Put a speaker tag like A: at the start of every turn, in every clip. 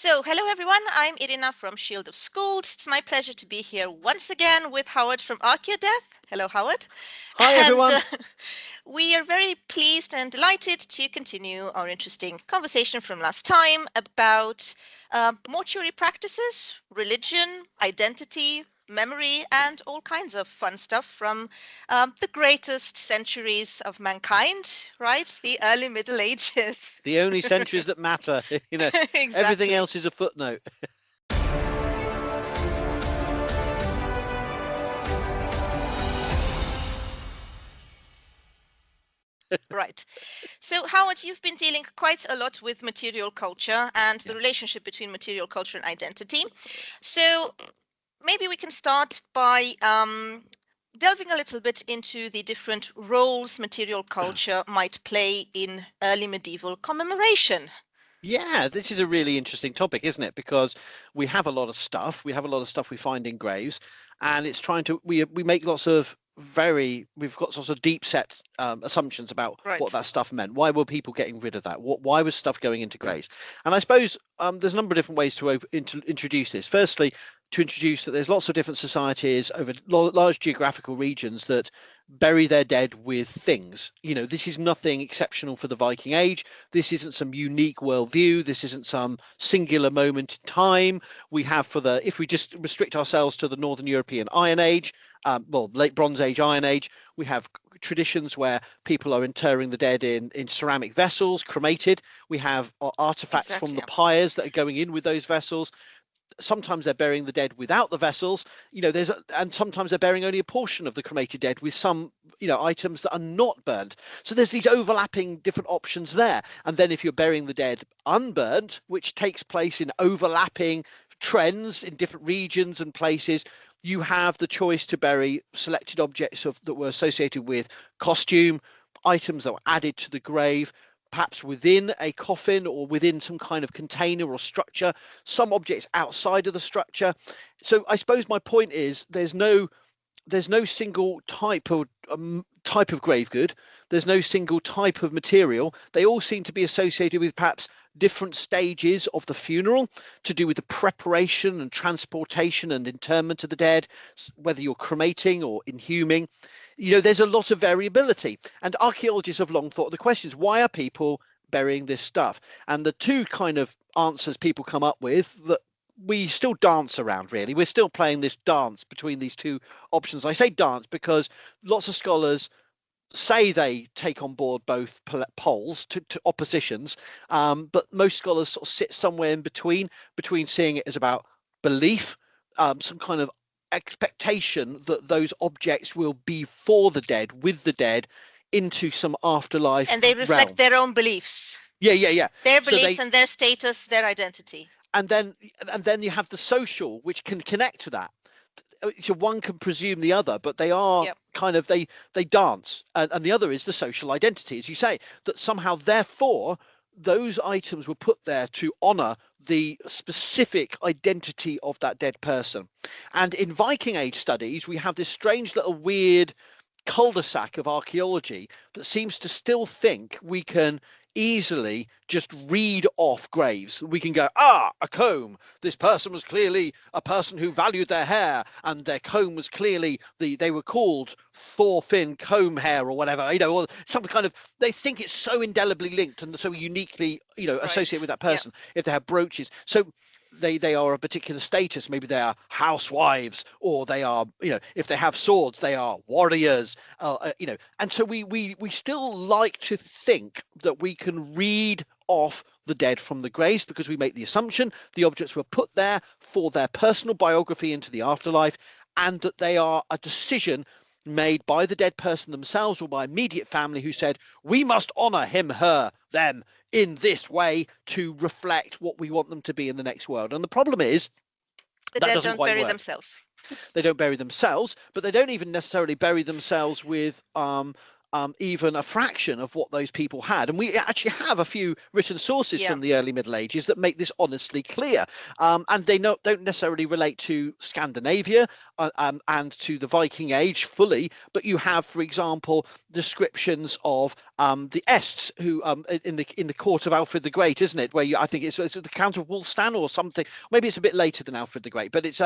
A: Hello everyone, I'm Irina from Shield of Schools. It's my pleasure to be here once again with Howard from Archaeodeath. Hello, Howard.
B: Hi,
A: And
B: everyone.
A: we are very pleased and delighted to continue our interesting conversation from last time about mortuary practices, religion, identity, memory, and all kinds of fun stuff from the greatest centuries of mankind, right? The early Middle Ages.
B: The only centuries that matter, everything
A: Exactly.
B: else is a footnote.
A: Right. So, Howard, you've been dealing quite a lot with material culture and the
B: Yeah.
A: relationship between material culture and identity. So, maybe we can start by delving a little bit into the different roles material culture might play in early medieval commemoration.
B: Yeah, this is a really interesting topic, isn't it? Because we have a lot of stuff. We have a lot of stuff we find in graves, and it's trying to we make lots of we've got sorts of deep set assumptions about what
A: Right.
B: that stuff meant. Why were people getting rid of that? Why was stuff going into graves? And I suppose there's a number of different ways to introduce this. Firstly, to introduce that there's lots of different societies over large geographical regions that bury their dead with things. This is nothing exceptional for the Viking Age. This isn't some unique worldview. This isn't some singular moment in time. We have if we just restrict ourselves to the Northern European Iron Age, late Bronze Age, Iron Age, we have traditions where people are interring the dead in ceramic vessels, cremated. We have artifacts from
A: Exactly.
B: the
A: Yeah.
B: pyres that are going in with those vessels. Sometimes they're burying the dead without the vessels. And sometimes they're burying only a portion of the cremated dead with some items that are not burnt. So there's these overlapping different options there. And then if you're burying the dead unburnt, which takes place in overlapping trends in different regions and places, you have the choice to bury selected objects that were associated with costume, items that were added to the grave, perhaps within a coffin or within some kind of container or structure, some objects outside of the structure. So I suppose my point is there's no single type of grave good. There's no single type of material. They all seem to be associated with perhaps different stages of the funeral to do with the preparation and transportation and interment of the dead, whether you're cremating or inhuming. There's a lot of variability, and archaeologists have long thought of the questions: why are people burying this stuff? And the two kind of answers people come up with that we still dance around, really. We're still playing this dance between these two options. I say dance because lots of scholars say they take on board both poles to oppositions, but most scholars sort of sit somewhere in between seeing it as about belief, some kind of expectation that those objects will be for the dead, with the dead, into some afterlife
A: And they reflect
B: realm.
A: their own beliefs,
B: Yeah.
A: their
B: So
A: beliefs
B: they
A: and their status, their identity.
B: and then you have the social, which can connect to that. So one can presume the other, but they are
A: Yep.
B: kind of they dance, and the other is the social identity, as you say, that somehow therefore those items were put there to honor the specific identity of that dead person. And in Viking Age studies, we have this strange little weird cul-de-sac of archaeology that seems to still think we can easily just read off graves. We can go, a comb. This person was clearly a person who valued their hair, and their comb was clearly they were called Thorfinn comb hair or whatever, or some kind of, they think it's so indelibly linked and so uniquely, associated
A: Right.
B: with that
A: Yeah.
B: person if they have brooches. So they are a particular status. Maybe they are housewives, or they are, if they have swords, they are warriors. And so we still like to think that we can read off the dead from the graves, because we make the assumption the objects were put there for their personal biography into the afterlife, and that they are a decision made by the dead person themselves or by immediate family who said, we must honor him, her, them in this way to reflect what we want them to be in the next world. And the problem is
A: The
B: that
A: dead
B: doesn't
A: don't
B: quite
A: bury
B: work.
A: themselves.
B: They don't bury themselves, but they don't even necessarily bury themselves with even a fraction of what those people had. And we actually have a few written sources
A: Yeah.
B: from the early Middle Ages that make this honestly clear. And they don't necessarily relate to Scandinavia and to the Viking Age fully, but you have, for example, descriptions of the Ests, who in the court of Alfred the Great, isn't it? Where I think it's the Count of Wulstan or something. Maybe it's a bit later than Alfred the Great, but it's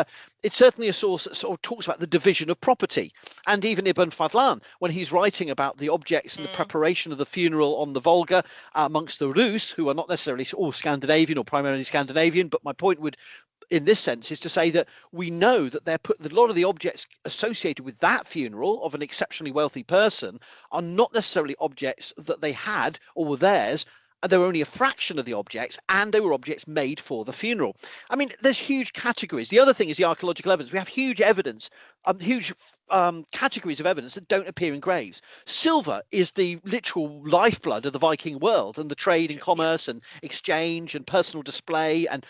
B: certainly a source that sort of talks about the division of property. And even Ibn Fadlan, when he's writing about the objects and the preparation of the funeral on the Volga amongst the Rus, who are not necessarily all Scandinavian or primarily Scandinavian, but my point would in this sense is to say that we know that a lot of the objects associated with that funeral of an exceptionally wealthy person are not necessarily objects that they had or were theirs. They were only a fraction of the objects, and they were objects made for the funeral. I mean, there's huge categories. The other thing is the archaeological evidence. We have huge evidence, huge categories of evidence that don't appear in graves. Silver is the literal lifeblood of the Viking world, and the trade and commerce and exchange and personal display, and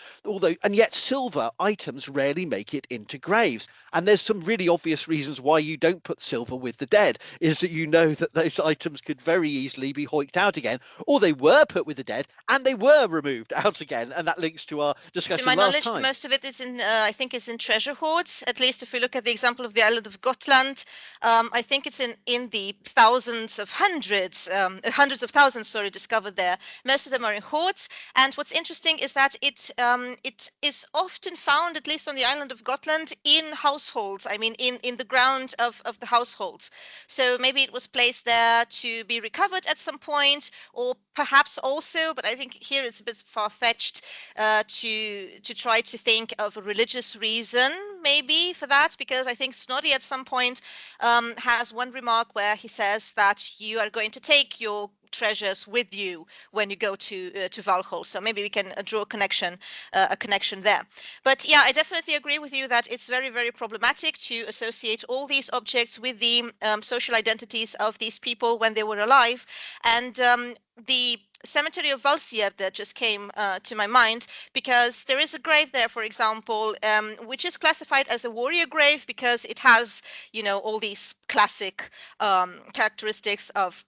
B: yet silver items rarely make it into graves. And there's some really obvious reasons why you don't put silver with the dead, is that you know that those items could very easily be hoiked out again, or they were put with the dead and they were removed out again. And that links to our discussion
A: to my
B: last
A: knowledge,
B: time.
A: most of it is I think is in treasure hoards. At least if we look at the example of the island of Gotland, I think it's in the thousands of hundreds of thousands, sorry, discovered there. Most of them are in hoards. And what's interesting is that it is often found, at least on the island of Gotland, in households. I mean, in the ground of the households. So maybe it was placed there to be recovered at some point, or perhaps also, but I think here it's a bit far-fetched to try to think of a religious reason maybe for that, because I think Snorri at some point has one remark where he says that you are going to take your treasures with you when you go to Valhall. So maybe we can draw a connection there. But yeah, I definitely agree with you that it's very, very problematic to associate all these objects with the social identities of these people when they were alive. And the cemetery of Valsierde just came to my mind, because there is a grave there, for example, which is classified as a warrior grave because it has, all these classic characteristics of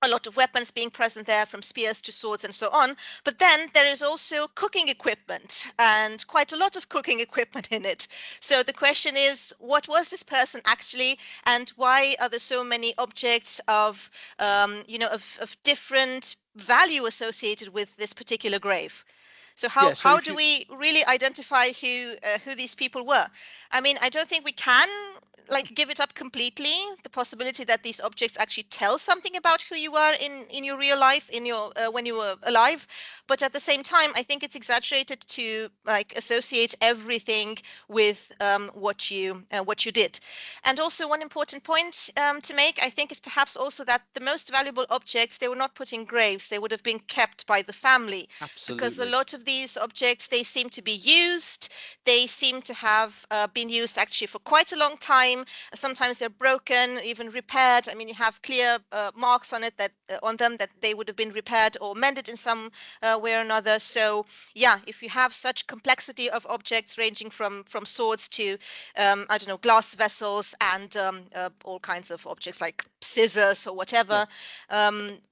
A: a lot of weapons being present there, from spears to swords and so on. But then there is also cooking equipment, and quite a lot of cooking equipment in it. So the question is, what was this person actually, and why are there so many objects of different value associated with this particular grave? So how do we really identify who these people were? I mean, I don't think we can give it up completely, the possibility that these objects actually tell something about who you were in your real life, in your when you were alive. But at the same time, I think it's exaggerated to associate everything with what you did. And also one important point to make, I think, is perhaps also that the most valuable objects, they were not put in graves, they would have been kept by the family.
B: Absolutely.
A: Because a lot of these objects, they seem to be used, they seem to have been used actually for quite a long time. Sometimes they're broken, even repaired. I mean, you have clear marks on it on them that they would have been repaired or mended in some way or another. So yeah, if you have such complexity of objects ranging from swords to I don't know, glass vessels and all kinds of objects like scissors or whatever,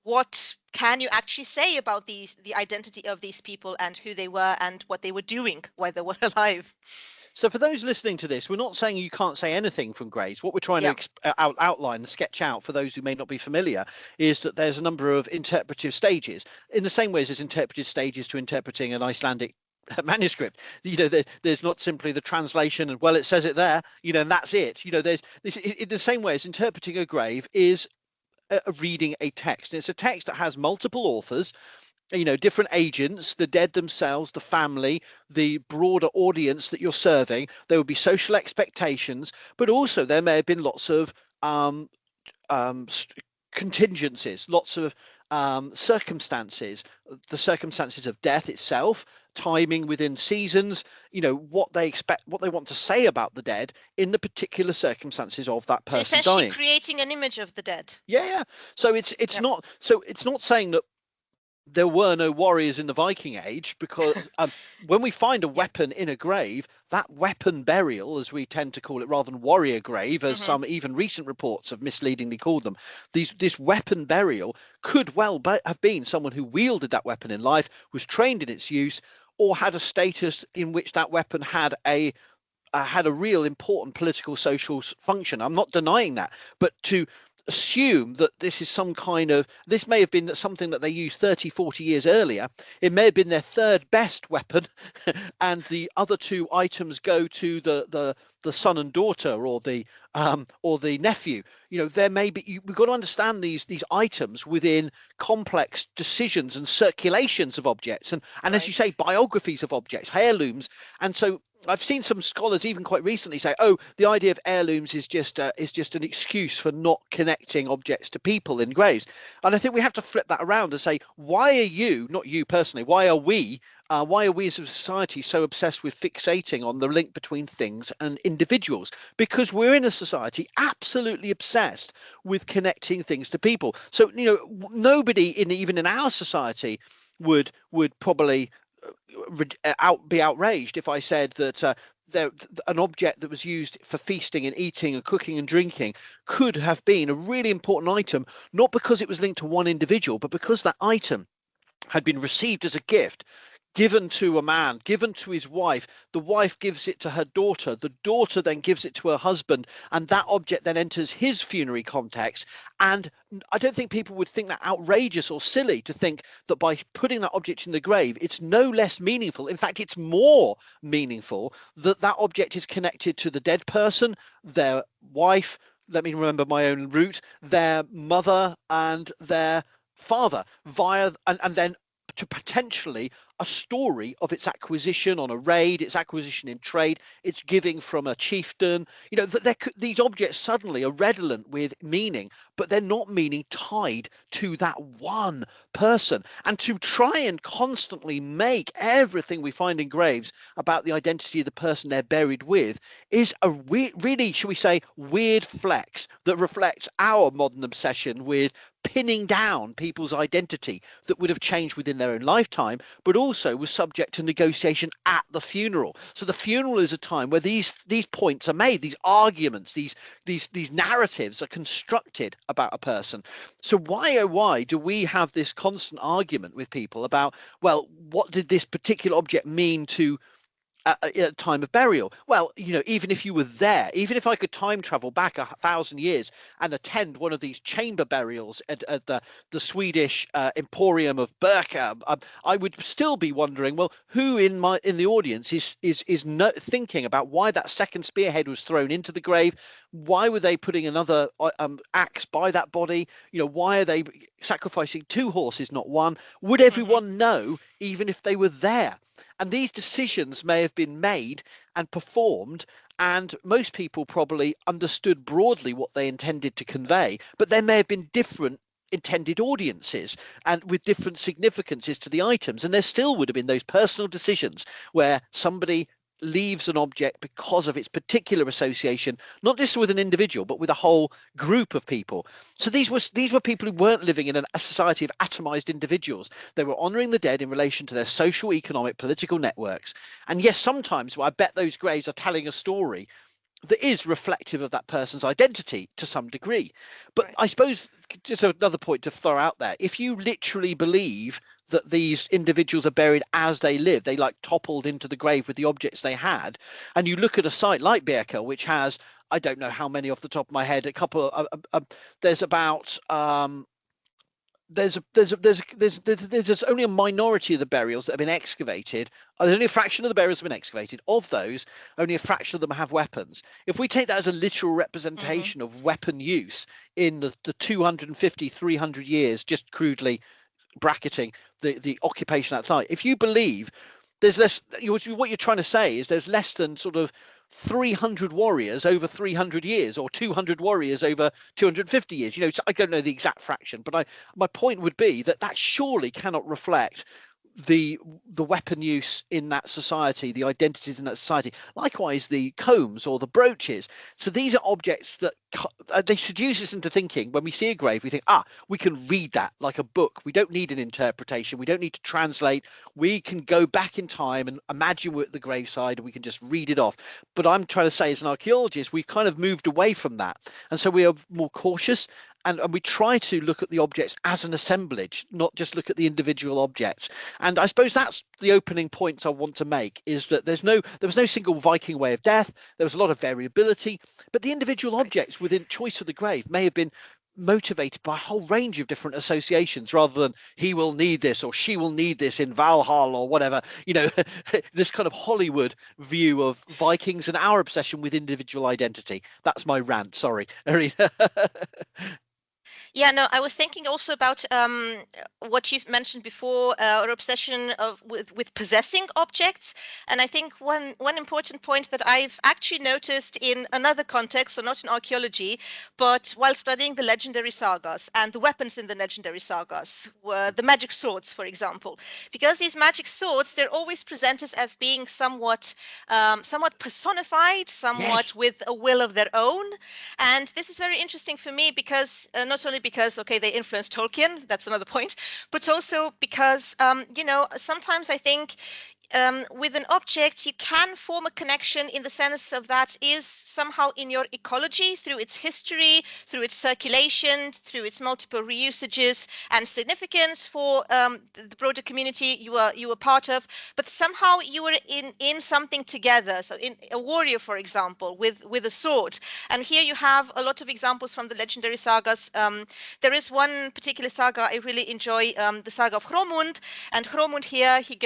A: what can you actually say about the identity of these people and who they were and what they were doing while they were alive?
B: So for those listening to this, we're not saying you can't say anything from graves. What we're trying to outline and sketch out for those who may not be familiar is that there's a number of interpretive stages, in the same way as there's interpretive stages to interpreting an Icelandic manuscript. There's not simply the translation and, well, it says it there, and that's it. There's this, in the same way as interpreting a grave is reading a text. It's a text that has multiple authors, different agents, the dead themselves, the family, the broader audience that you're serving. There would be social expectations, but also there may have been lots of contingencies, lots of circumstances, the circumstances of death itself, timing within seasons, what they expect, what they want to say about the dead in the particular circumstances of that person dying.
A: So essentially creating an image of the dead.
B: Yeah. So it's not saying that there were no warriors in the Viking Age, because when we find a weapon in a grave, that weapon burial, as we tend to call it, rather than warrior grave, as some even recent reports have misleadingly called them, this weapon burial could well have been someone who wielded that weapon in life, was trained in its use, or had a status in which that weapon had a real important political social function. I'm not denying that, but to assume that this may have been something that they used 30, 40 years earlier. It may have been their third best weapon, and the other two items go to the son and daughter, or the nephew. There may be, we've got to understand these items within complex decisions and circulations of objects, and as you
A: Right.
B: say, biographies of objects, heirlooms. And so I've seen some scholars even quite recently say, "Oh, the idea of heirlooms is just an excuse for not connecting objects to people in graves." And I think we have to flip that around and say, why are you, not you personally, why are we as a society so obsessed with fixating on the link between things and individuals? Because we're in a society absolutely obsessed with connecting things to people. So nobody even in our society would probably be outraged if I said that an object that was used for feasting and eating and cooking and drinking could have been a really important item, not because it was linked to one individual, but because that item had been received as a gift, given to a man, given to his wife. The wife gives it to her daughter. The daughter then gives it to her husband, and that object then enters his funerary context. And I don't think people would think that outrageous or silly to think that by putting that object in the grave, it's no less meaningful. In fact, it's more meaningful that that object is connected to the dead person, their wife. Let me remember my own route, their mother and their father, and then to potentially a story of its acquisition on a raid, its acquisition in trade, its giving from a chieftain. These objects suddenly are redolent with meaning, but they're not meaning tied to that one person. And to try and constantly make everything we find in graves about the identity of the person they're buried with is a really, shall we say, weird flex that reflects our modern obsession with pinning down people's identity that would have changed within their own lifetime, but also was subject to negotiation at the funeral. So the funeral is a time where these points are made, these arguments, these narratives are constructed about a person. So why do we have this constant argument with people about, well, what did this particular object mean to at time of burial? Well, even if you were there, even if I could time travel back 1,000 years and attend one of these chamber burials at the Swedish Emporium of Birka, I would still be wondering, well, who in the audience is thinking about why that second spearhead was thrown into the grave? Why were they putting another axe by that body? Why are they sacrificing two horses, not one? Would
A: Mm-hmm.
B: everyone know, even if they were there? And these decisions may have been made and performed, and most people probably understood broadly what they intended to convey, but there may have been different intended audiences and with different significances to the items. And there still would have been those personal decisions where somebody leaves an object because of its particular association, not just with an individual, but with a whole group of people. So these were people who weren't living in a society of atomized individuals. They were honoring the dead in relation to their social, economic, political networks. And yes, sometimes I bet those graves are telling a story that is reflective of that person's identity to some degree. But
A: Right.
B: I suppose, just another point to throw out there, if you literally believe that these individuals are buried as they live, they like toppled into the grave with the objects they had, and you look at a site like Birka, which has, I don't know how many off the top of my head, a couple of, there's about there's only a minority of the burials that have been excavated. There's only a fraction of the burials have been excavated. Of those, only a fraction of them have weapons. If we take that as a literal
A: Mm-hmm.
B: representation of weapon use in the 250, 300 years, just crudely bracketing the occupation at that site, if you believe there's less, what you're trying to say is there's less than sort of 300 warriors over 300 years, or 200 warriors over 250 years. So I don't know the exact fraction, but my point would be that surely cannot reflect the weapon use in that society, the identities in that society. Likewise, the combs or the brooches. So these are objects that they seduce us into thinking, when we see a grave, we think, we can read that like a book. We don't need an interpretation. We don't need to translate. We can go back in time and imagine we're at the graveside and we can just read it off. But I'm trying to say, as an archaeologist, we've kind of moved away from that. And so we are more cautious, and we try to look at the objects as an assemblage, not just look at the individual objects. And I suppose that's the opening points I want to make, is that there was no single Viking way of death. There was a lot of variability, but the individual
A: Right.
B: objects within choice of the grave may have been motivated by a whole range of different associations rather than he will need this or she will need this in Valhalla or whatever, this kind of Hollywood view of Vikings and our obsession with individual identity. That's my rant. Sorry.
A: Yeah, no, I was thinking also about what you mentioned before, our obsession with possessing objects. And I think one important point that I've actually noticed in another context, so not in archaeology, but while studying the legendary sagas and the weapons in the legendary sagas, were the magic swords, for example. Because these magic swords, they're always presented as being somewhat personified, somewhat
B: Yes.
A: with a will of their own. And this is very interesting for me because not only because, okay, they influenced Tolkien, that's another point, but also because, sometimes I think with an object, you can form a connection in the sense of that is somehow in your ecology through its history, through its circulation, through its multiple reusages and significance for the broader community you were part of. But somehow you were in something together. So in a warrior, for example, with a sword. And here you have a lot of examples from the legendary sagas. There is one particular saga I really enjoy, the saga of Hromund. And Hromund here, he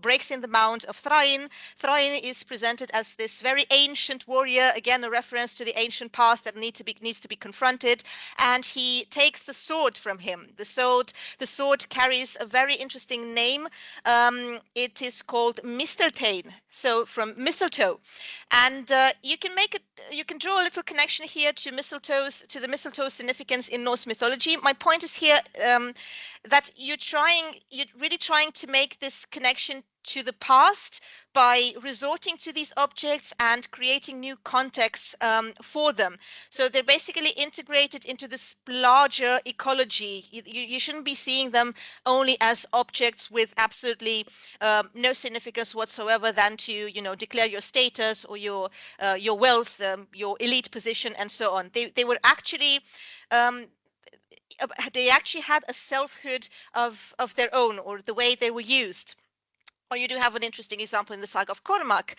A: breaks in the Mound of Thrain. Thrain is presented as this very ancient warrior, again a reference to the ancient past that needs to be confronted, and he takes the sword from him. The sword carries a very interesting name. It is called Misteltein, so from mistletoe, and you can draw a little connection here to the mistletoe significance in Norse mythology. My point is here that you're really trying to make this connection to the past by resorting to these objects and creating new contexts for them. So they're basically integrated into this larger ecology. You shouldn't be seeing them only as objects with absolutely no significance whatsoever than to, declare your status or your wealth, your elite position, and so on. Um, they actually had a selfhood of their own, or the way they were used. Or you do have an interesting example in the saga of Cormac,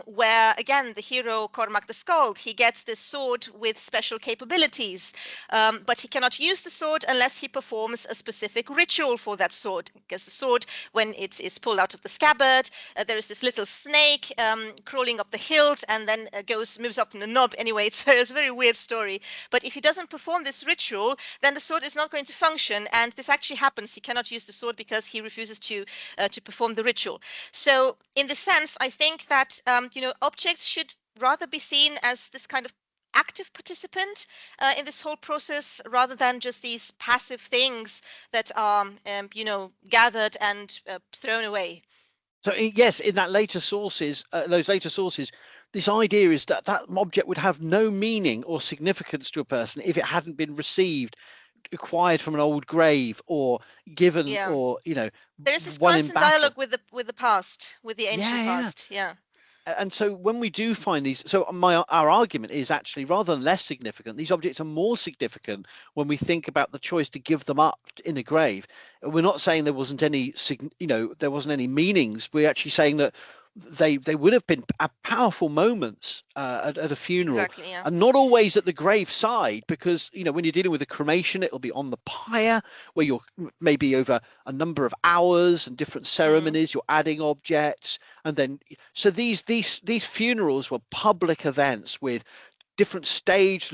A: where again the hero Cormac the Skald, he gets this sword with special capabilities, but he cannot use the sword unless he performs a specific ritual for that sword. Because the sword, when it is pulled out of the scabbard, there is this little snake crawling up the hilt and then moves up in the knob. Anyway, it's a very weird story. But if he doesn't perform this ritual, then the sword is not going to function. And this actually happens. He cannot use the sword because he refuses to perform the ritual. So in the sense, I think that objects should rather be seen as this kind of active participant in this whole process, rather than just these passive things that are gathered and thrown away.
B: So yes, in those later sources, this idea is that that object would have no meaning or significance to a person if it hadn't been received, acquired from an old grave, or given,
A: Yeah,
B: or
A: there is this
B: won in
A: constant dialogue
B: battle.
A: with the past, with the ancient
B: Yeah, yeah.
A: past. Yeah.
B: And so when we do find these, so our argument is actually rather than less significant, these objects are more significant when we think about the choice to give them up in a grave. We're not saying there wasn't any there wasn't any meanings. We're actually saying that they would have been powerful moments at a funeral,
A: Exactly. Yeah.
B: and not always at the grave side, because when you're dealing with a cremation, it'll be on the pyre where you're maybe over a number of hours and different
A: Mm.
B: ceremonies, you're adding objects. And then so these funerals were public events with different stages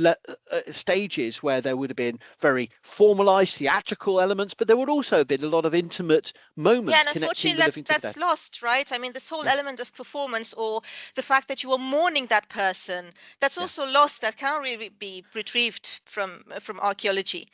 B: where there would have been very formalized theatrical elements, but there would also have been a lot of intimate
A: Yeah,
B: moments
A: and
B: connecting
A: unfortunately,
B: the
A: that's
B: living to the
A: that's
B: dead.
A: lost, right? I mean, this whole
B: Yeah,
A: element of performance, or the fact that you were mourning that person, that's
B: yeah.
A: also lost. That can't really be retrieved from archaeology.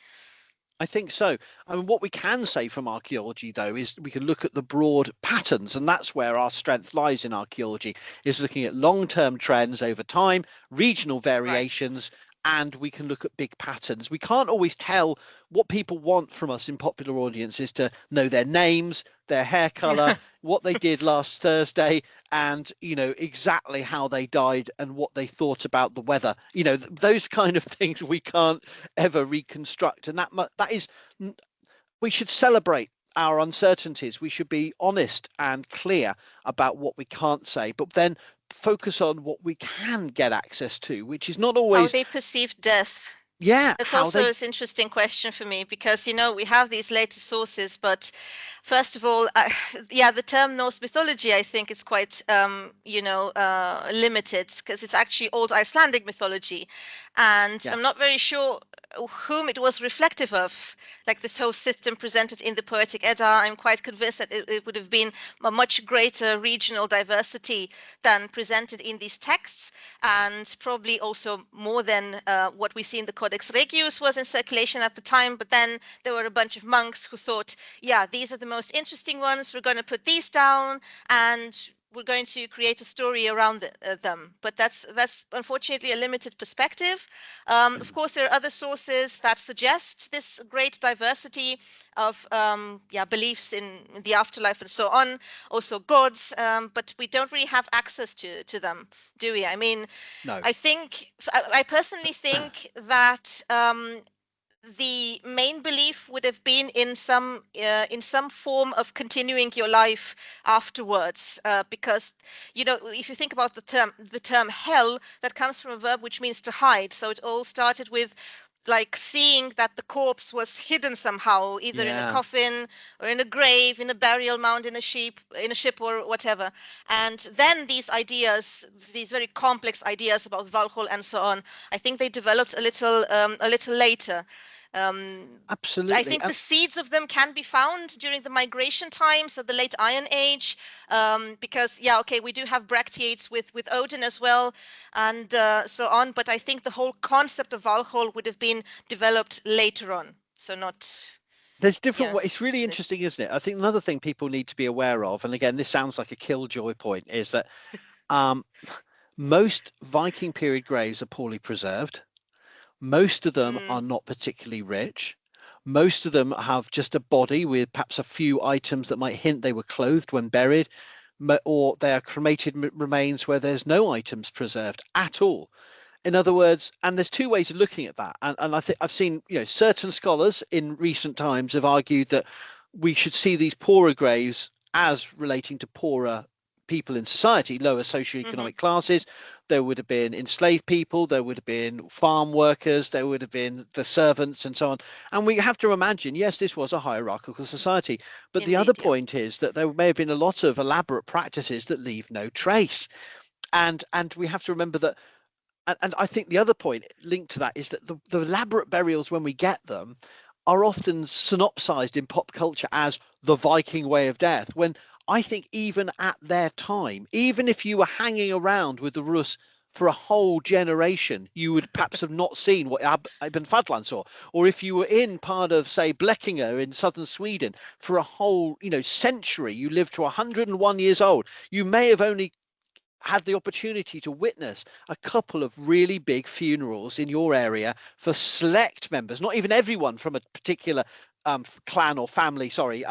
B: I think so. I mean, what we can say from archaeology, though, is we can look at the broad patterns, and that's where our strength lies in archaeology, is looking at long-term trends over time, regional
A: Right.
B: variations, and we can look at big patterns. We can't always tell what people want from us in popular audiences to know their names, their hair color,
A: Yeah.
B: what they did last Thursday, and exactly how they died and what they thought about the weather. Those kind of things we can't ever reconstruct, and that is, we should celebrate our uncertainties. We should be honest and clear about what we can't say, but then focus on what we can get access to, which is not
A: How
B: always.
A: they perceived death.
B: Yeah,
A: That's
B: how
A: also
B: they
A: an interesting question for me because, we have these later sources, but first of all, yeah, the term Norse mythology, I think it's quite, limited because it's actually old Icelandic mythology. And
B: yeah
A: I'm not very sure whom it was reflective of. Like this whole system presented in the Poetic Edda, I'm quite convinced that it would have been a much greater regional diversity than presented in these texts, and probably also more than what we see in the Codex Regius was in circulation at the time. But then there were a bunch of monks who thought, yeah, these are the most interesting ones. We're going to put these down, and we're going to create a story around them. But that's unfortunately a limited perspective. Of course, there are other sources that suggest this great diversity of beliefs in the afterlife and so on, also gods, but we don't really have access to them, do we? I mean,
B: no
A: I personally think that the main belief would have been in some form of continuing your life afterwards, because if you think about the term hell, that comes from a verb which means to hide. So it all started with like seeing that the corpse was hidden somehow, either in a
B: yeah
A: coffin or in a grave, in a burial mound, in a ship or whatever. And then these ideas, these very complex ideas about Valhall and so on, I think they developed a little later. um, I
B: absolutely
A: think the seeds of them can be found during the migration time, so the late Iron Age, because yeah, okay, we do have bracteates with Odin as well, and so on. But I think the whole concept of Valhall would have been developed later on, so not,
B: there's different
A: yeah,
B: ways. It's really
A: this.
B: interesting, isn't it? I think another thing people need to be aware of, and again, this sounds like a killjoy point, is that um, most Viking period graves are poorly preserved. Most of them are
A: Mm,
B: not particularly rich. Most of them have just a body with perhaps a few items that might hint they were clothed when buried, or they are cremated remains where there's no items preserved at all. In other words, and there's two ways of looking at that. And I think I've seen, certain scholars in recent times have argued that we should see these poorer graves as relating to poorer people in society, lower
A: mm-hmm.
B: socioeconomic classes. There would have been enslaved people, there would have been farm workers, there would have been the servants and so on. And we have to imagine, yes, this was a hierarchical society. But the other
A: Indeed, yeah.
B: point is that there may have been a lot of elaborate practices that leave no trace. And we have to remember that, and I think the other point linked to that is that the elaborate burials, when we get them, are often synopsized in pop culture as the Viking way of death. When I think even at their time, even if you were hanging around with the Rus for a whole generation, you would perhaps have not seen what Ibn Fadlan saw. Or if you were in part of, say, Blekinge in southern Sweden for a whole, century, you lived to 101 years old, you may have only had the opportunity to witness a couple of really big funerals in your area for select members, not even everyone from a particular clan or family. Sorry,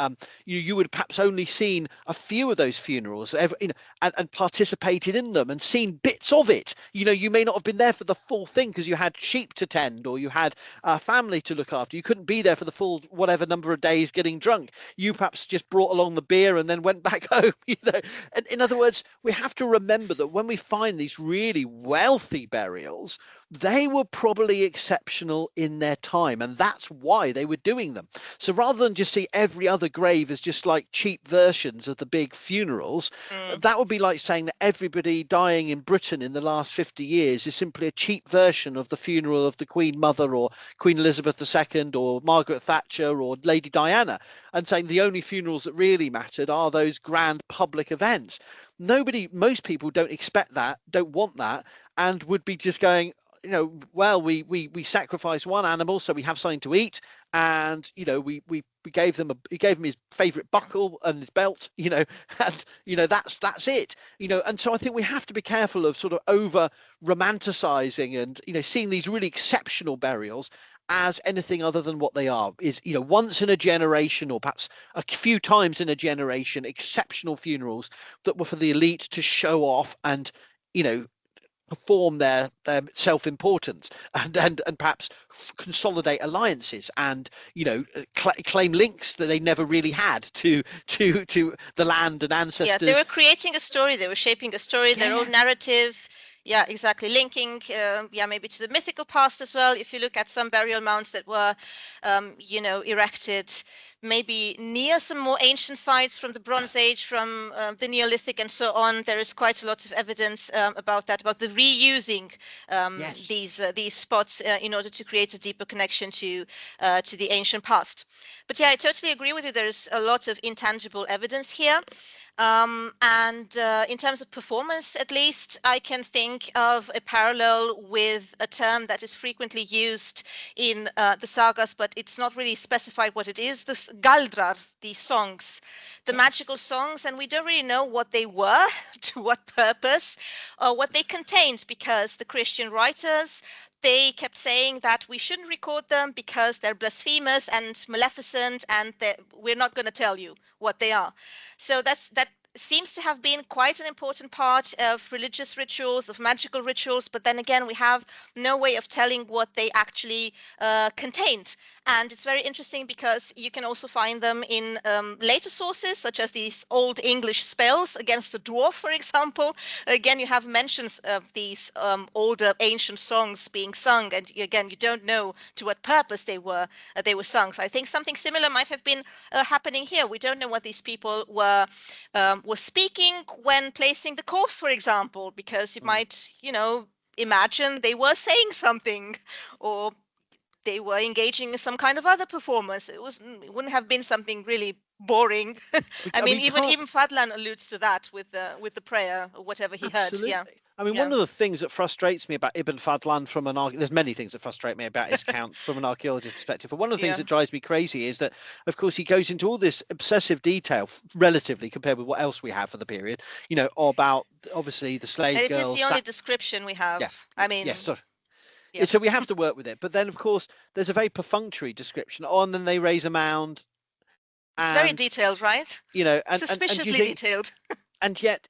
B: you would perhaps only seen a few of those funerals, and participated in them and seen bits of it. You may not have been there for the full thing because you had sheep to tend or you had a family to look after. You couldn't be there for the full whatever number of days getting drunk. You perhaps just brought along the beer and then went back home. And in other words, we have to remember that when we find these really wealthy burials, they were probably exceptional in their time, and that's why they were doing them. So rather than just see every other grave as just like cheap versions of the big funerals,
A: Mm,
B: that would be like saying that everybody dying in Britain in the last 50 years is simply a cheap version of the funeral of the Queen Mother or Queen Elizabeth II or Margaret Thatcher or Lady Diana, and saying the only funerals that really mattered are those grand public events. Most people don't expect that, don't want that, and would be just going, well, we sacrificed one animal so we have something to eat, and we gave them we gave him his favorite buckle and his belt, and that's it. And so I think we have to be careful of sort of over romanticizing and seeing these really exceptional burials as anything other than what they are, is once in a generation or perhaps a few times in a generation exceptional funerals that were for the elite to show off and you know perform their self-importance and perhaps consolidate alliances and claim links that they never really had to the land and
A: yeah, they
B: ancestors.
A: were creating a story, they were shaping a story, their
B: Yeah,
A: own narrative. Yeah, exactly. Linking, maybe to the mythical past as well. If you look at some burial mounds that were, erected maybe near some more ancient sites from the Bronze Age, from the Neolithic, and so on, there is quite a lot of evidence about that, about the reusing
B: Yes.
A: these spots in order to create a deeper connection to the ancient past. But yeah, I totally agree with you. There's a lot of intangible evidence here. And in terms of performance, at least, I can think of a parallel with a term that is frequently used in the sagas, but it's not really specified what it is. This galdrar, the songs, the
B: Yes.
A: magical songs, and we don't really know what they were, to what purpose, or what they contained, because the Christian writers, they kept saying that we shouldn't record them because they're blasphemous and maleficent, and we're not going to tell you what they are. So that seems to have been quite an important part of religious rituals, of magical rituals. But then again, we have no way of telling what they actually contained. And it's very interesting because you can also find them in later sources, such as these Old English spells against a dwarf, for example. Again, you have mentions of these older ancient songs being sung, and again, you don't know to what purpose they were sung. So I think something similar might have been happening here. We don't know what these people were speaking when placing the corpse, for example, because you
B: Mm.
A: might, imagine they were saying something, or they were engaging in some kind of other performance. It wouldn't have been something really boring. I mean,
B: We can't.
A: even Fadlan alludes to that with the prayer or whatever he heard. Yeah,
B: Absolutely. I mean, one
A: yeah,
B: of the things that frustrates me about Ibn Fadlan from there's many things that frustrate me about his count from an archaeologist's perspective. But one of the things
A: yeah.
B: that drives me crazy is that, of course, he goes into all this obsessive detail, relatively compared with what else we have for the period. About obviously the
A: And
B: slave
A: it is
B: girls.
A: the only description we
B: Yeah,
A: have. I
B: yes,
A: mean,
B: sorry.
A: yeah,
B: So we have to work with it. But then, of course, there's a very perfunctory description. Oh, and then they raise a mound,
A: it's very
B: and
A: detailed, right?
B: and you
A: Suspiciously
B: think,
A: detailed.
B: and yet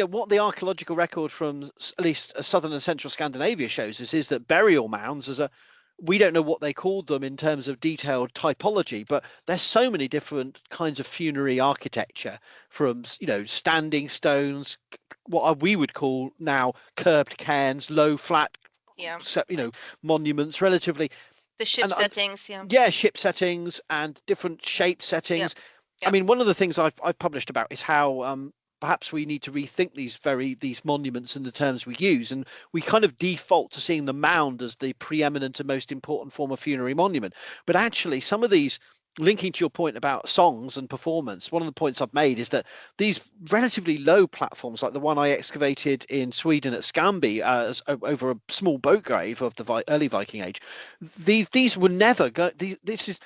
B: what the archaeological record from at least southern and central Scandinavia shows us is that burial mounds we don't know what they called them in terms of detailed typology, but there's so many different kinds of funerary architecture, from standing stones, what we would call now curbed cairns, low flat,
A: Yeah,
B: you know
A: right.
B: monuments, relatively.
A: The ship
B: And
A: settings. Yeah,
B: yeah, ship settings and different
A: yeah,
B: shape
A: yeah,
B: settings. I
A: yeah.
B: mean, one of the things I've published about is how perhaps we need to rethink these monuments and the terms we use, and we kind of default to seeing the mound as the preeminent and most important form of funerary monument. But actually, some of these, linking to your point about songs and performance, one of the points I've made is that these relatively low platforms, like the one I excavated in Sweden at Skamby, over a small boat grave of the early Viking Age, these were never go. This is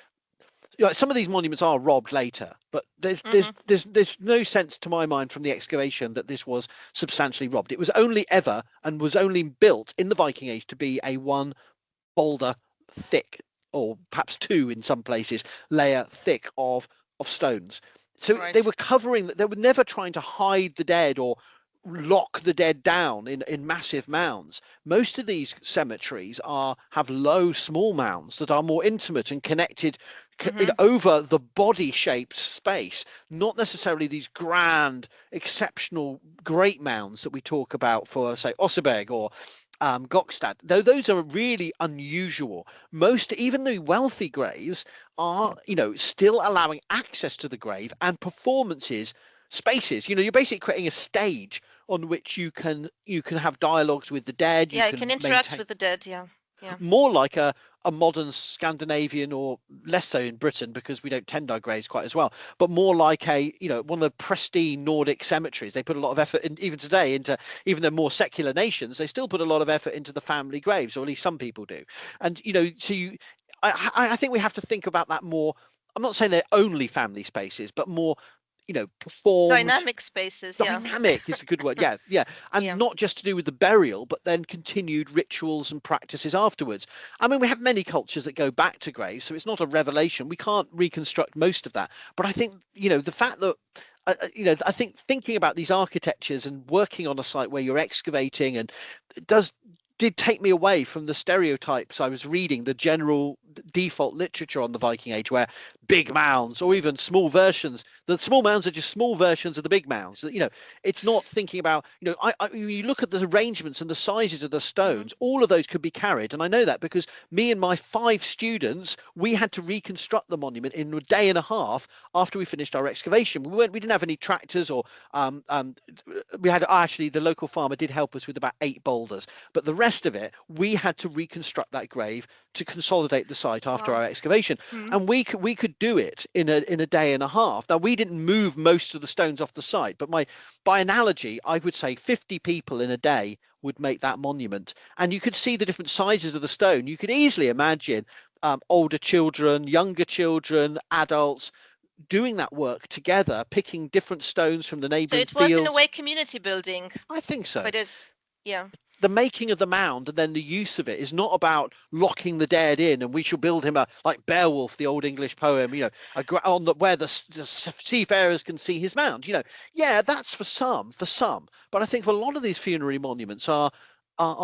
B: some of these monuments are robbed later, but there's
A: Hmm.
B: there's there's there's no sense to my mind from the excavation that this was substantially robbed. It was only ever and was only built in the Viking Age to be a one boulder thick, or perhaps two in some places, layer thick of stones. So they
A: Right.
B: were covering. They were never trying to hide the dead or lock the dead down in massive mounds. Most of these cemeteries have low, small mounds that are more intimate and connected
A: Hmm.
B: over the body shaped space, not necessarily these grand, exceptional, great mounds that we talk about for, say, Oseberg or Gokstad. Though those are really unusual. Most, even the wealthy graves, are, still allowing access to the grave and performances, spaces. You're basically creating a stage on which you can have dialogues with the dead. You
A: Yeah, you can
B: can
A: interact
B: maintain
A: with the dead. Yeah, yeah.
B: more like a modern Scandinavian, or less so in Britain because we don't tend our graves quite as well, but more like one of the pristine Nordic cemeteries. They put a lot of effort in, even today, into, even though more secular nations, they still put a lot of effort into the family graves, or at least some people do. And I think we have to think about that more. I'm not saying they're only family spaces, but more performed.
A: Dynamic spaces. Yeah,
B: Dynamic is a good word. Yeah, yeah. And
A: yeah.
B: not just to do with the burial, but then continued rituals and practices afterwards. I mean, we have many cultures that go back to graves, so it's not a revelation. We can't reconstruct most of that. But I think, the fact that, I think thinking about these architectures and working on a site where you're excavating, and it did take me away from the stereotypes I was reading, the general default literature on the Viking Age, where big mounds or even small versions, the small mounds are just small versions of the big mounds. It's not thinking about, you look at the arrangements and the sizes of the stones, all of those could be carried. And I know that because me and my 5 students, we had to reconstruct the monument in a day and a half after we finished our excavation. We didn't have any tractors or we had, actually, the local farmer did help us with about 8 boulders, but the rest of it, we had to reconstruct that grave to consolidate the site after our excavation. And we could do it in a day and a half. Now, we didn't move most of the stones off the site, but by analogy, I would say 50 people in a day would make that monument. And you could see the different sizes of the stone. You could easily imagine older children, younger children, adults doing that work together, picking different stones from the
A: So
B: neighboring
A: it was in a
B: fields.
A: way community building.
B: I think so.
A: But it's, yeah.
B: The making of the mound and then the use of it is not about locking the dead in and we shall build him like Beowulf, the old English poem, where the seafarers can see his mound. Yeah, that's for some, but I think for a lot of these funerary monuments are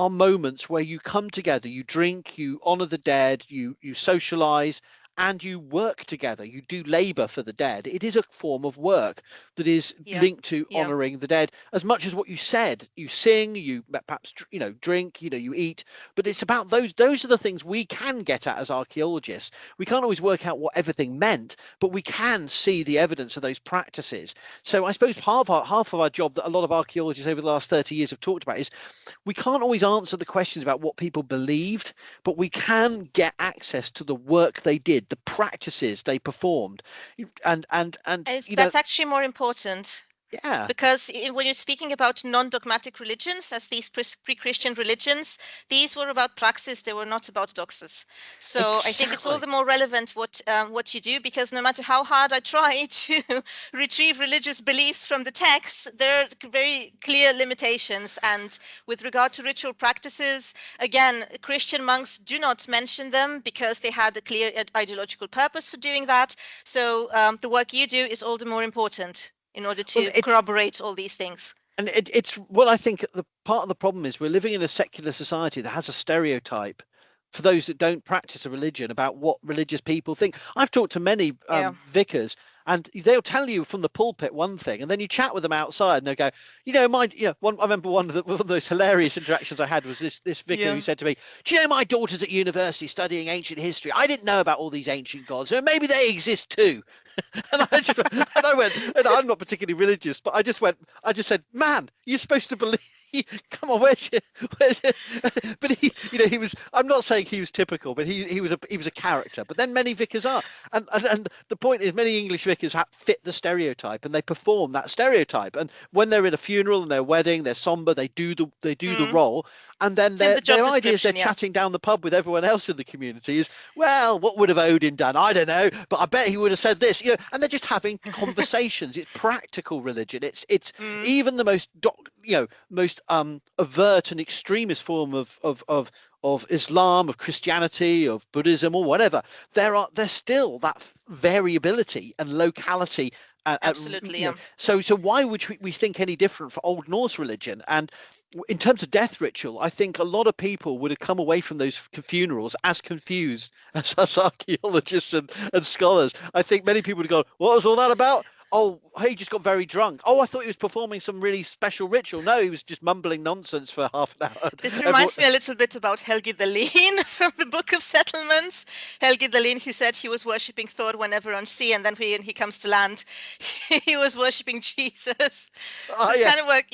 B: moments where you come together, you drink, you honor the dead, you socialize, and you work together. You do labor for the dead. It is a form of work that is linked to honoring the dead as much as what you said. You sing, you perhaps drink, you eat, but it's about those are the things we can get at as archaeologists. We can't always work out what everything meant, but we can see the evidence of those practices. So I suppose half of our job that a lot of archaeologists over the last 30 years have talked about is we can't always answer the questions about what people believed, but we can get access to the work they did, the practices they performed, and
A: that's actually more important.
B: Yeah.
A: Because when you're speaking about non-dogmatic religions, as these pre-Christian religions, these were about praxis. They were not about doxas. So I think it's all the more relevant what you do, because no matter how hard I try to retrieve religious beliefs from the texts, there are very clear limitations. And with regard to ritual practices, again, Christian monks do not mention them because they had a clear ideological purpose for doing that. So the work you do is all the more important in order to corroborate all these things.
B: And it's what I think the part of the problem is we're living in a secular society that has a stereotype for those that don't practice a religion about what religious people think. I've talked to many vicars, and they'll tell you from the pulpit one thing, and then you chat with them outside, and they'll go, I remember one of those hilarious interactions I had was this vicar who said to me, "Do you know my daughter's at university studying ancient history? I didn't know about all these ancient gods, so maybe they exist too." and I went, and I'm not particularly religious, but I just said, "Man, you're supposed to believe." Come on, where's but he was. I'm not saying he was typical, but he was a character. But then many vicars are, and the point is, many English vicars fit the stereotype, and they perform that stereotype. And when they're in a funeral and their wedding, they're somber. They do the role, and then their idea is they're chatting down the pub with everyone else in the community is, well, what would have Odin done? I don't know, but I bet he would have said this. And they're just having conversations. It's practical religion. It's even the most overt and extremist form of Islam, of Christianity, of Buddhism, or whatever. There's still that variability and locality.
A: Absolutely.
B: So why would we think any different for Old Norse religion? And in terms of death ritual, I think a lot of people would have come away from those funerals as confused as us archaeologists and scholars. I think many people would go, "What was all that about? Oh, he just got very drunk. Oh, I thought he was performing some really special ritual. No, he was just mumbling nonsense for half an hour."
A: This reminds me a little bit about Helgi the Lean from the Book of Settlements. Helgi the Lean, who said he was worshipping Thor whenever on sea, and then when he comes to land, he was worshipping Jesus. Kind of work,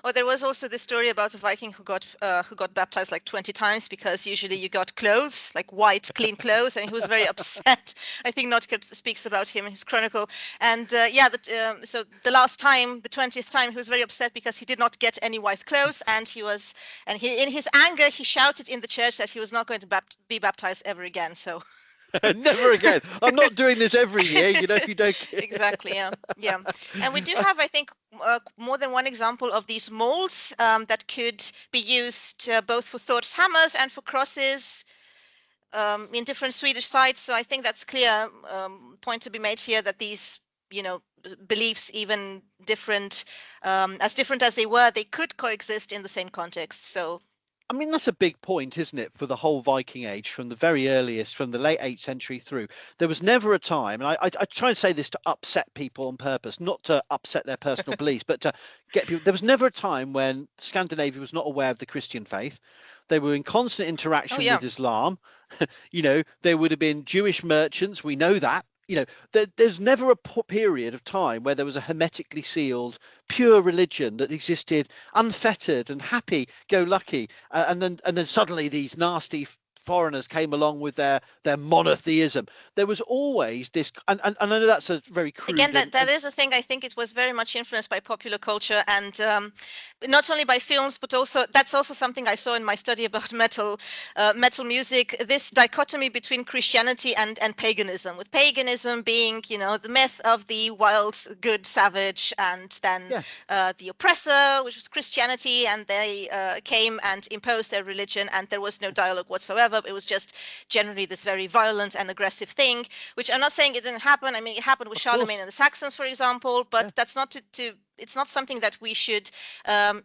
A: Or there was also this story about a Viking who got baptized like 20 times because usually you got clothes, like white, clean clothes, and he was very upset. I think Notker speaks about him in his chronicle, and so the last time, the 20th time, he was very upset because he did not get any white clothes, and in his anger he shouted in the church that he was not going to be baptized ever again. So
B: never again. I'm not doing this every year, if you don't.
A: Exactly, yeah. And we do have, I think, more than one example of these molds that could be used both for Thor's hammers and for crosses in different Swedish sites. So I think that's clear point to be made here, that these beliefs, even different as they were, they could coexist in the same context. So
B: I mean, that's a big point, isn't it, for the whole Viking Age, from the very earliest, from the late 8th century through. There was never a time, and I try and say this to upset people on purpose, not to upset their personal beliefs, but to get people. There was never a time when Scandinavia was not aware of the Christian faith. They were in constant
A: Oh
B: interaction
A: yeah.
B: with Islam. There would have been Jewish merchants. We know that. There's never a period of time where there was a hermetically sealed, pure religion that existed, unfettered and happy-go-lucky, and then suddenly these nasty foreigners came along with their monotheism. There was always this, and I know that's a very
A: Again,
B: crude
A: that is a thing. I think it was very much influenced by popular culture, and not only by films, but also that's also something I saw in my study about metal music. This dichotomy between Christianity and paganism, with paganism being, the myth of the wild, good savage, and then
B: yeah.
A: the oppressor, which was Christianity, and they came and imposed their religion, and there was no dialogue whatsoever. It was just generally this very violent and aggressive thing, which I'm not saying it didn't happen. I mean, it happened with
B: Of
A: Charlemagne
B: course.
A: and the Saxons, for example,
B: Yeah.
A: but that's not it's not something that we should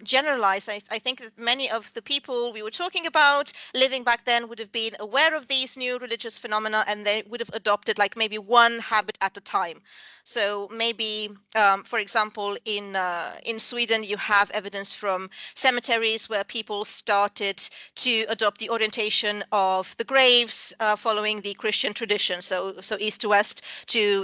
A: generalize. I think that many of the people we were talking about living back then would have been aware of these new religious phenomena, and they would have adopted like maybe one habit at a time. So maybe, for example, in Sweden, you have evidence from cemeteries where people started to adopt the orientation of the graves following the Christian tradition. So east to west, to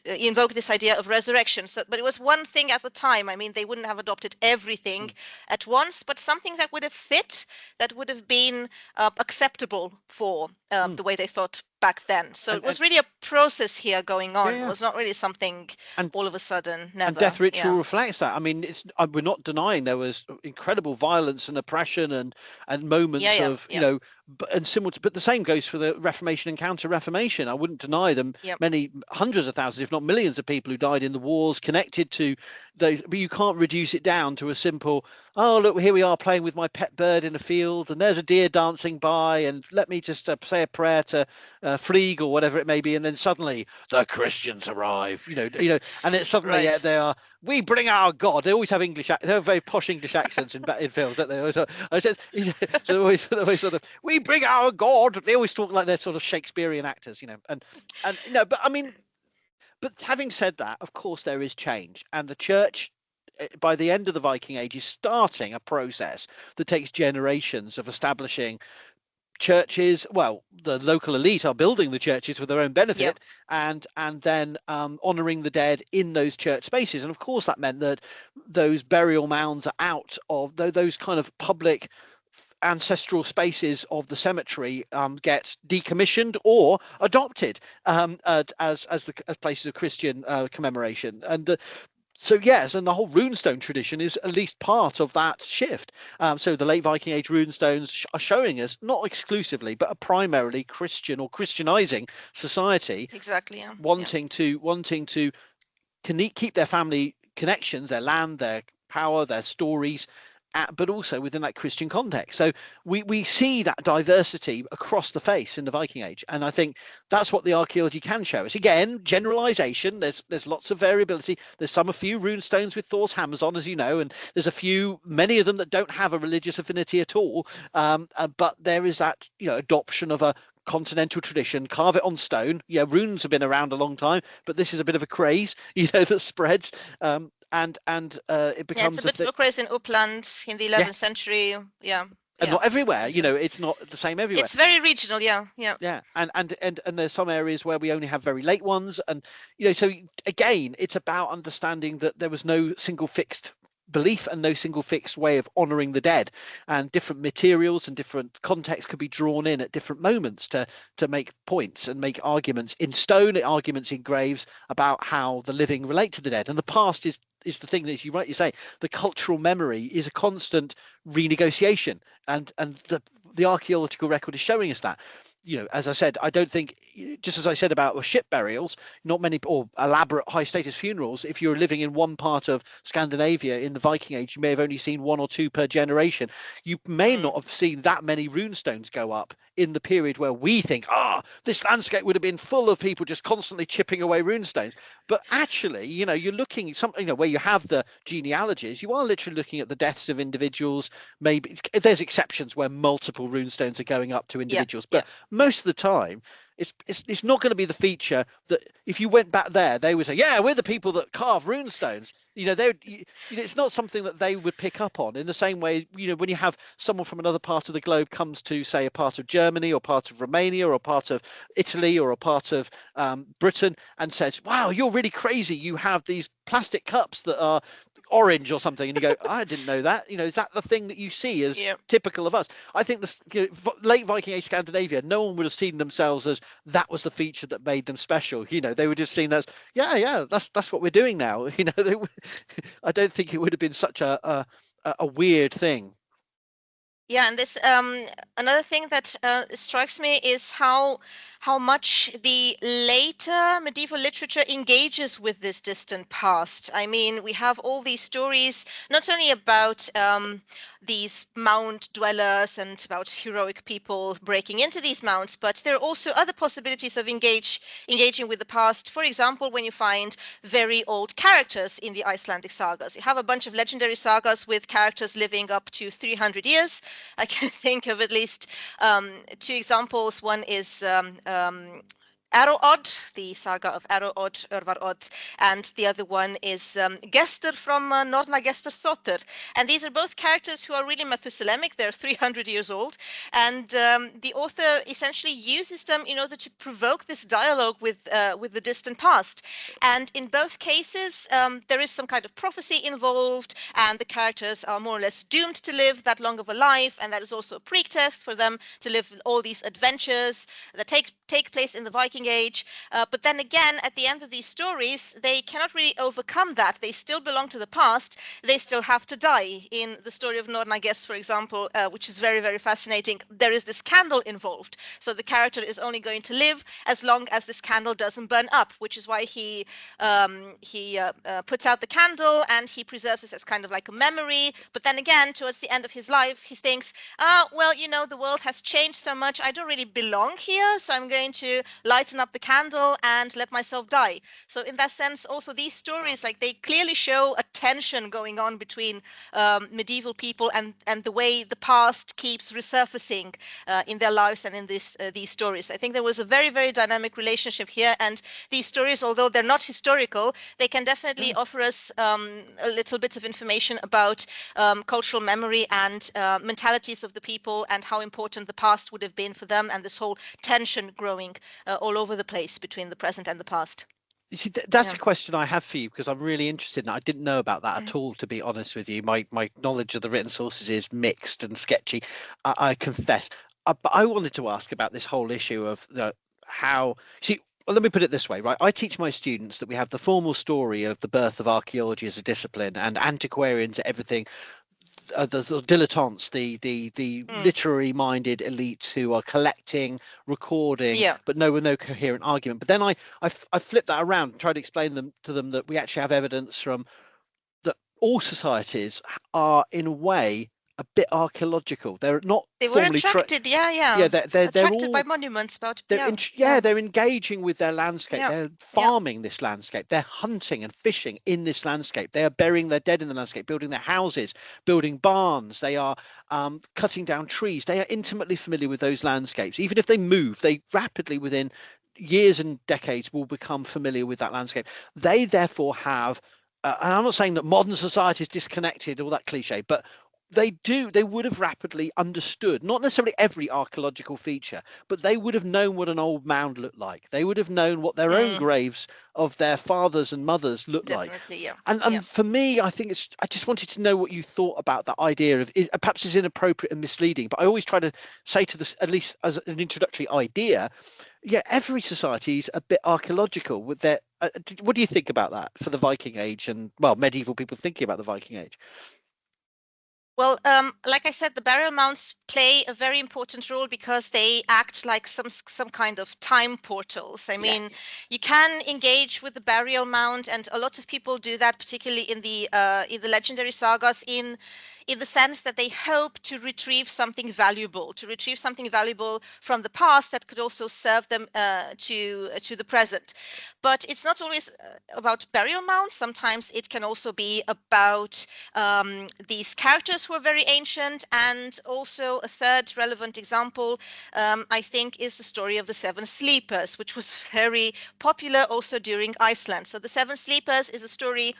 A: invoke this idea of resurrection. So, but it was one thing at a time. I mean, they wouldn't have adopted everything
B: Mm.
A: at once, but something that would have fit, that would have been acceptable for
B: Mm.
A: the way they thought back then. So
B: And
A: it was really a process here going
B: yeah,
A: on. It
B: yeah.
A: was not really something
B: And
A: all of a sudden,
B: and
A: never.
B: death ritual
A: Yeah.
B: reflects that. I mean, we're not denying there was incredible violence and oppression and
A: Yeah,
B: moments
A: yeah,
B: of
A: yeah,
B: but the same goes for the Reformation and Counter-Reformation. I wouldn't deny them.
A: yeah.
B: Many hundreds of thousands, if not millions, of people who died in the wars connected to those, but you can't reduce it down to a simple, oh look, here we are playing with my pet bird in a field, and there's a deer dancing by, and let me just say a prayer to Frigg or whatever it may be, and then suddenly the Christians arrive. And it's suddenly
A: Right.
B: they are. We bring our God. They always have they have very posh English accents in films, don't they? I said, so they always sort of, we bring our God. They always talk like they're sort of Shakespearean actors, and but I mean, but having said that, of course there is change, and the church, by the end of the Viking Age, is starting a process that takes generations of establishing churches. Well, the local elite are building the churches for their own
A: Yep.
B: benefit, and then honoring the dead in those church spaces. And of course that meant that those burial mounds are out of those kind of public ancestral spaces of the cemetery, get decommissioned or adopted, as places of Christian commemoration. And so yes, and the whole runestone tradition is at least part of that shift. So the late Viking Age runestones are showing us not exclusively, but a primarily Christian or Christianizing society,
A: Exactly. Yeah. Yeah.
B: wanting to keep their family connections, their land, their power, their stories, but also within that Christian context. So we see that diversity across the face in the Viking Age, and I think that's what the archaeology can show us. Again, generalization. There's lots of variability. There's a few rune stones with Thor's hammers on, as you know, and there's many of them that don't have a religious affinity at all. But there is that adoption of a continental tradition, carve it on stone. Yeah, runes have been around a long time, but this is a bit of a craze, that spreads. And it
A: Yeah, it's a
B: becomes
A: bit of a craze in Uppland in the
B: yeah,
A: 11th century. Yeah.
B: and
A: Yeah.
B: not everywhere.
A: So
B: It's not the same everywhere.
A: it's very regional. Yeah. Yeah.
B: Yeah, and there's some areas where we only have very late ones, and so again, it's about understanding that there was no single fixed belief and no single fixed way of honoring the dead, and different materials and different contexts could be drawn in at different moments to make points and make arguments in stone, arguments in graves about how the living relate to the dead. And the past is the thing that, as you rightly say, the cultural memory is a constant renegotiation, and the archaeological record is showing us that. as I said, I don't think, just as I said about ship burials, not many, or elaborate high status funerals, if you're living in one part of Scandinavia in the Viking Age, you may have only seen one or two per generation. You may not have seen that many runestones go up in the period where we think, this landscape would have been full of people just constantly chipping away runestones. But actually, you're looking at something, where you have the genealogies, you are literally looking at the deaths of individuals. Maybe there's exceptions where multiple runestones are going up to individuals, but most of the time, it's not going to be the feature that if you went back there, they would say, yeah, we're the people that carve runestones. It's not something that they would pick up on in the same way, when you have someone from another part of the globe comes to, say, a part of Germany or part of Romania or a part of Italy or a part of Britain and says, wow, you're really crazy. You have these plastic cups that are orange or something, and you go, I didn't know that. Is that the thing that you see as typical of us? I think the late Viking Age Scandinavia, no one would have seen themselves as that was the feature that made them special. They would have seen as, that's what we're doing now. I don't think it would have been such a weird thing.
A: Yeah, and this another thing that strikes me is how much the later medieval literature engages with this distant past. I mean, we have all these stories not only about these mound dwellers and about heroic people breaking into these mounds, but there are also other possibilities of engaging with the past. For example, when you find very old characters in the Icelandic sagas, you have a bunch of legendary sagas with characters living up to 300 years. I can think of at least two examples. One is Arrowod, the saga of Arrowod, Örvarod, and the other one is Gestur from Norna Gestur. And these are both characters who are really Methuselamic. They're 300 years old. And the author essentially uses them in order to provoke this dialogue with the distant past. And in both cases, there is some kind of prophecy involved, and the characters are more or less doomed to live that long of a life. And that is also a pretest for them to live all these adventures that take place in the Viking Age. But then again, at the end of these stories, they cannot really overcome that. They still belong to the past. They still have to die. In the story of Norna Gess, for example, which is very, very fascinating, there is this candle involved. So the character is only going to live as long as this candle doesn't burn up, which is why he puts out the candle and he preserves this as kind of like a memory. But then again, towards the end of his life, he thinks, well, the world has changed so much. I don't really belong here, so I'm going to lighten up the candle and let myself die. So in that sense, also these stories, like, they clearly show a tension going on between medieval people and the way the past keeps resurfacing in their lives and in these stories. I think there was a very, very dynamic relationship here, and these stories, although they're not historical, they can definitely offer us a little bit of information about cultural memory and mentalities of the people and how important the past would have been for them, and this whole tension growing all over the place between the present and the past.
B: You see, that's a question I have for you, because I'm really interested in that. I didn't know about that at all, to be honest with you. My knowledge of the written sources is mixed and sketchy, I confess. But I wanted to ask about this whole issue of how. See, well, let me put it this way, right? I teach my students that we have the formal story of the birth of archaeology as a discipline, and antiquarians, everything. The dilettantes, the literary minded elites who are collecting, recording, but no coherent argument. But then I flip that around and try to explain to them that we actually have evidence from that all societies are in a way a bit archaeological. They're not.
A: They were attracted,
B: yeah. They're
A: attracted
B: all
A: by monuments.
B: They're engaging with their landscape. They're farming this landscape. They're hunting and fishing in this landscape. They are burying their dead in the landscape, building their houses, building barns. They are cutting down trees. They are intimately familiar with those landscapes. Even if they move, they rapidly, within years and decades, will become familiar with that landscape. They therefore have. And I'm not saying that modern society is disconnected, all that cliche, but they would have rapidly understood, not necessarily every archaeological feature, but they would have known what an old mound looked like. They would have known what their own graves of their fathers and mothers looked like. And for me, I think I just wanted to know what you thought about that idea of, perhaps it's inappropriate and misleading, but I always try to say to this, at least as an introductory idea, every society is a bit archaeological with their. What do you think about that for the Viking Age and, well, medieval people thinking about the Viking Age?
A: Well, like I said, the burial mounds play a very important role because they act like some kind of time portals. I
B: Yeah.
A: mean, you can engage with the burial mound, and a lot of people do that, particularly in the legendary sagas, in the sense that they hope to retrieve something valuable from the past that could also serve them to the present. But it's not always about burial mounds. Sometimes it can also be about these characters who are very ancient. And also a third relevant example, I think, is the story of the Seven Sleepers, which was very popular also during Iceland. So the Seven Sleepers is a story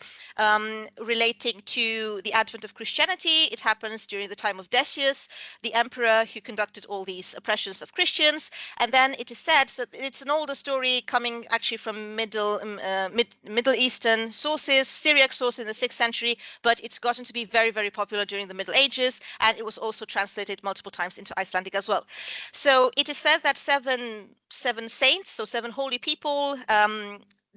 A: relating to the advent of Christianity. It happens during the time of Decius, the emperor who conducted all these oppressions of Christians. And then it is said, so it's an older story coming actually from Middle Eastern sources, Syriac sources in the 6th century, but it's gotten to be very, very popular during the Middle Ages, and it was also translated multiple times into Icelandic as well. So it is said that seven saints, so seven holy people,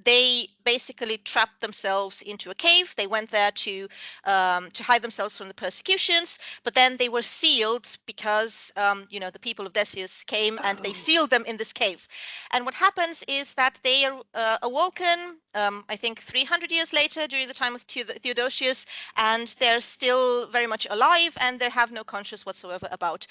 A: they basically trapped themselves into a cave. They went there to hide themselves from the persecutions, but then they were sealed because the people of Decius came and they
B: Oh,
A: sealed them in this cave. And what happens is that they are awoken, I think 300 years later during the time of Theodosius, and they're still very much alive and they have no conscience whatsoever about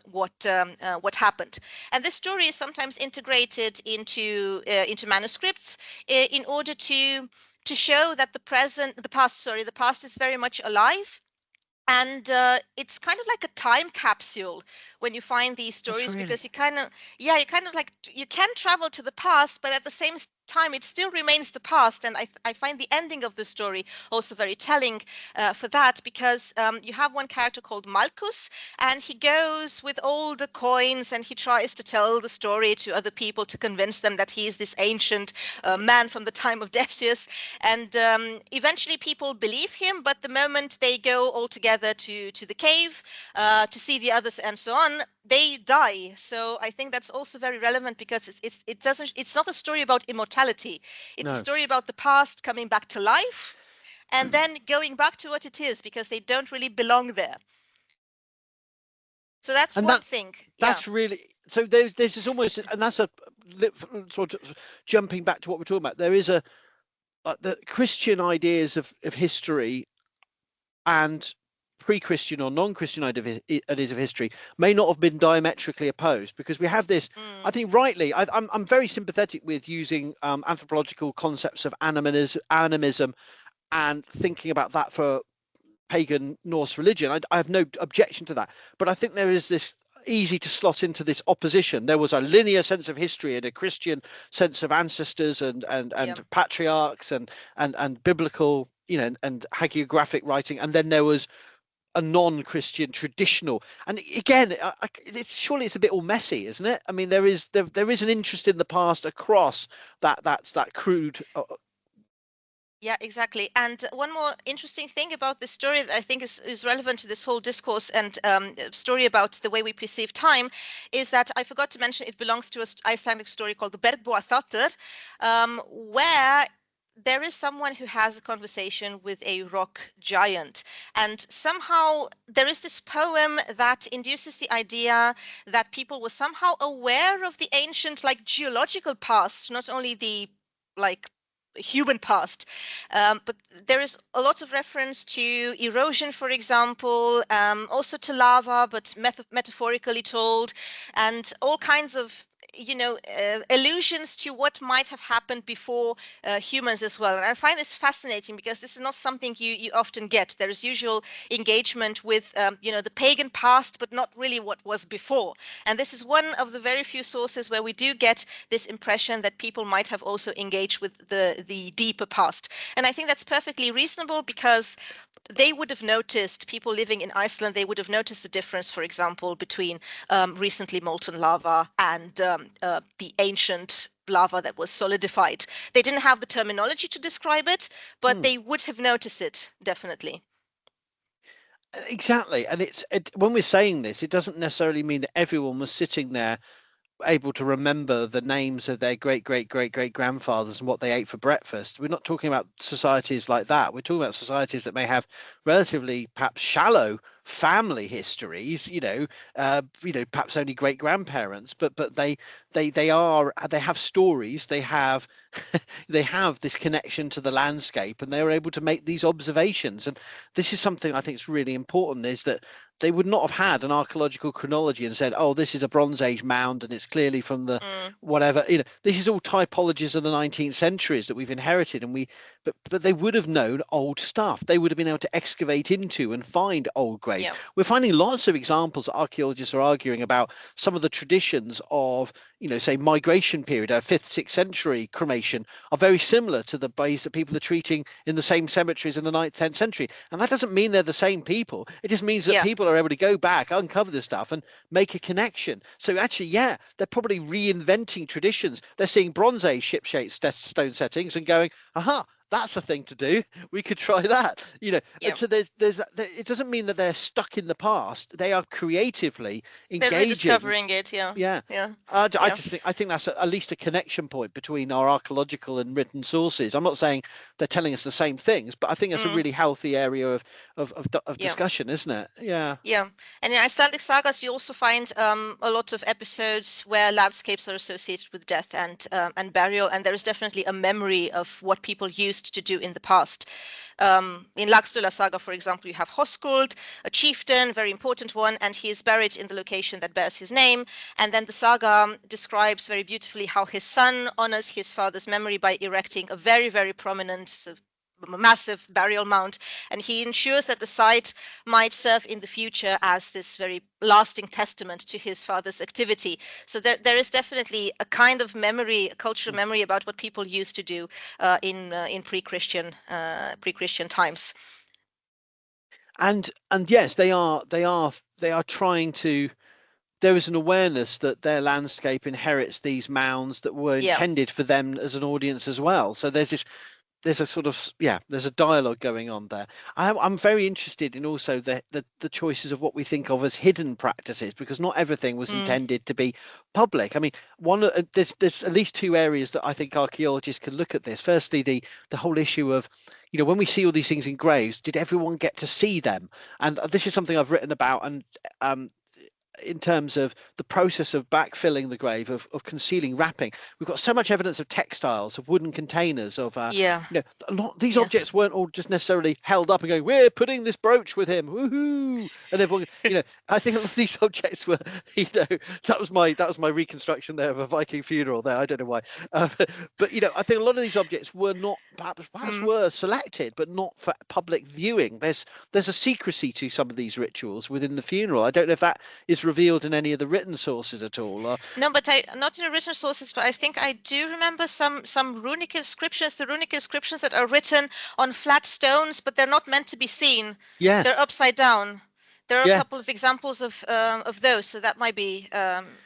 A: what happened. And this story is sometimes integrated into manuscripts in order to show that the past is very much alive. And it's kind of like a time capsule when you find these
B: that's
A: stories,
B: really
A: because you kind of like you can travel to the past, but at the same time it still remains the past. And I find the ending of the story also very telling for that, because you have one character called Malchus, and he goes with all the coins and he tries to tell the story to other people to convince them that he is this ancient man from the time of Decius. And eventually people believe him, but the moment they go all together to the cave to see the others and so on, they die. So I think that's also very relevant, because it's not a story about immortality. It's a
B: no.
A: story about the past coming back to life and then going back to what it is, because they don't really belong there. So that's
B: And
A: one thing. Yeah.
B: that's really so. There's this almost, and that's a sort of jumping back to what we're talking about. There is a the Christian ideas of history and pre-Christian or non-Christian ideas of history may not have been diametrically opposed, because we have this. I
A: Mm.
B: think rightly, I'm very sympathetic with using anthropological concepts of animism and thinking about that for pagan Norse religion. I have no objection to that, but I think there is this easy to slot into this opposition. There was a linear sense of history and a Christian sense of ancestors
A: Yeah.
B: and patriarchs and biblical, and hagiographic writing, and then there was a non-Christian traditional. And again, it's surely it's a bit all messy, isn't it? I mean, there is an interest in the past across that crude.
A: Yeah, exactly. And one more interesting thing about this story that I think is relevant to this whole discourse and story about the way we perceive time is that I forgot to mention it belongs to an Icelandic story called the Bergboathatur, where there is someone who has a conversation with a rock giant. And somehow there is this poem that induces the idea that people were somehow aware of the ancient, like geological past, not only the like human past. But there is a lot of reference to erosion, for example, also to lava, but metaphorically told, and all kinds of allusions to what might have happened before humans as well. And I find this fascinating because this is not something you often get. There is usual engagement with the pagan past, but not really what was before. And this is one of the very few sources where we do get this impression that people might have also engaged with the deeper past. And I think that's perfectly reasonable, because they would have noticed, people living in Iceland, they would have noticed the difference, for example, between recently molten lava and the ancient lava that was solidified. They didn't have the terminology to describe it, but
B: Hmm.
A: they would have noticed it, definitely.
B: Exactly, and when we're saying this, it doesn't necessarily mean that everyone was sitting there able to remember the names of their great great great great grandfathers and what they ate for breakfast. We're not talking about societies like that. We're talking about societies that may have relatively perhaps shallow family histories, perhaps only great grandparents, but they have stories, they have they have this connection to the landscape, and they are able to make these observations. And this is something I think is really important, is that they would not have had an archaeological chronology and said, oh, this is a Bronze Age mound and it's clearly from the
A: Mm.
B: whatever. This is all typologies of the 19th centuries that we've inherited, and but they would have known old stuff. They would have been able to excavate into and find old graves.
A: Yeah.
B: We're finding lots of examples that archaeologists are arguing about some of the traditions of, say migration period, 5th, 6th century cremation are very similar to the ways that people are treating in the same cemeteries in the 9th, 10th century. And that doesn't mean they're the same people. It just means that
A: Yeah.
B: people are able to go back, uncover this stuff and make a connection. So actually, yeah, they're probably reinventing traditions. They're seeing Bronze Age ship-shaped stone settings and going, aha, that's a thing to do. We could try that,
A: Yeah.
B: And so it doesn't mean that they're stuck in the past. They are creatively
A: They're
B: engaging.
A: rediscovering it. Yeah.
B: Yeah.
A: Yeah.
B: I
A: Yeah.
B: just think that's at least a connection point between our archaeological and written sources. I'm not saying they're telling us the same things, but I think it's a
A: Mm.
B: really healthy area of
A: Yeah.
B: discussion, isn't it? Yeah.
A: Yeah, and in Icelandic sagas, you also find a lot of episodes where landscapes are associated with death and burial, and there is definitely a memory of what people used to do in the past. In Laxdœla saga, for example, you have Hoskuld, a chieftain, very important one, and he is buried in the location that bears his name. And then the saga describes very beautifully how his son honors his father's memory by erecting a very, very prominent massive burial mound, and he ensures that the site might serve in the future as this very lasting testament to his father's activity. So there is definitely a kind of memory, a cultural memory about what people used to do in pre-Christian times.
B: And yes, they are trying to. There is an awareness that their landscape inherits these mounds that were
A: Yeah.
B: intended for them as an audience as well. So there's a sort of there's a dialogue going on there. I'm very interested in also the choices of what we think of as hidden practices, because not everything was
A: Mm.
B: intended to be public. I mean, there's at least two areas that I think archaeologists can look at this. Firstly, the whole issue of, when we see all these things in graves, did everyone get to see them? And this is something I've written about, and in terms of the process of backfilling the grave, of concealing, wrapping. We've got so much evidence of textiles, of wooden containers, of
A: Yeah.
B: these
A: Yeah.
B: objects weren't all just necessarily held up and going, we're putting this brooch with him, woohoo, and everyone, I think a lot of these objects were, that was my reconstruction there of a Viking funeral there. I don't know why, but I think a lot of these objects were not perhaps
A: Mm.
B: were selected, but not for public viewing. There's a secrecy to some of these rituals within the funeral. I don't know if that is revealed in any of the written sources at all.
A: No, but not in original sources, but I think I do remember some runic inscriptions, the runic inscriptions that are written on flat stones, but they're not meant to be seen.
B: Yeah,
A: They're upside down. There are a
B: yeah.
A: couple of examples of those, so that might be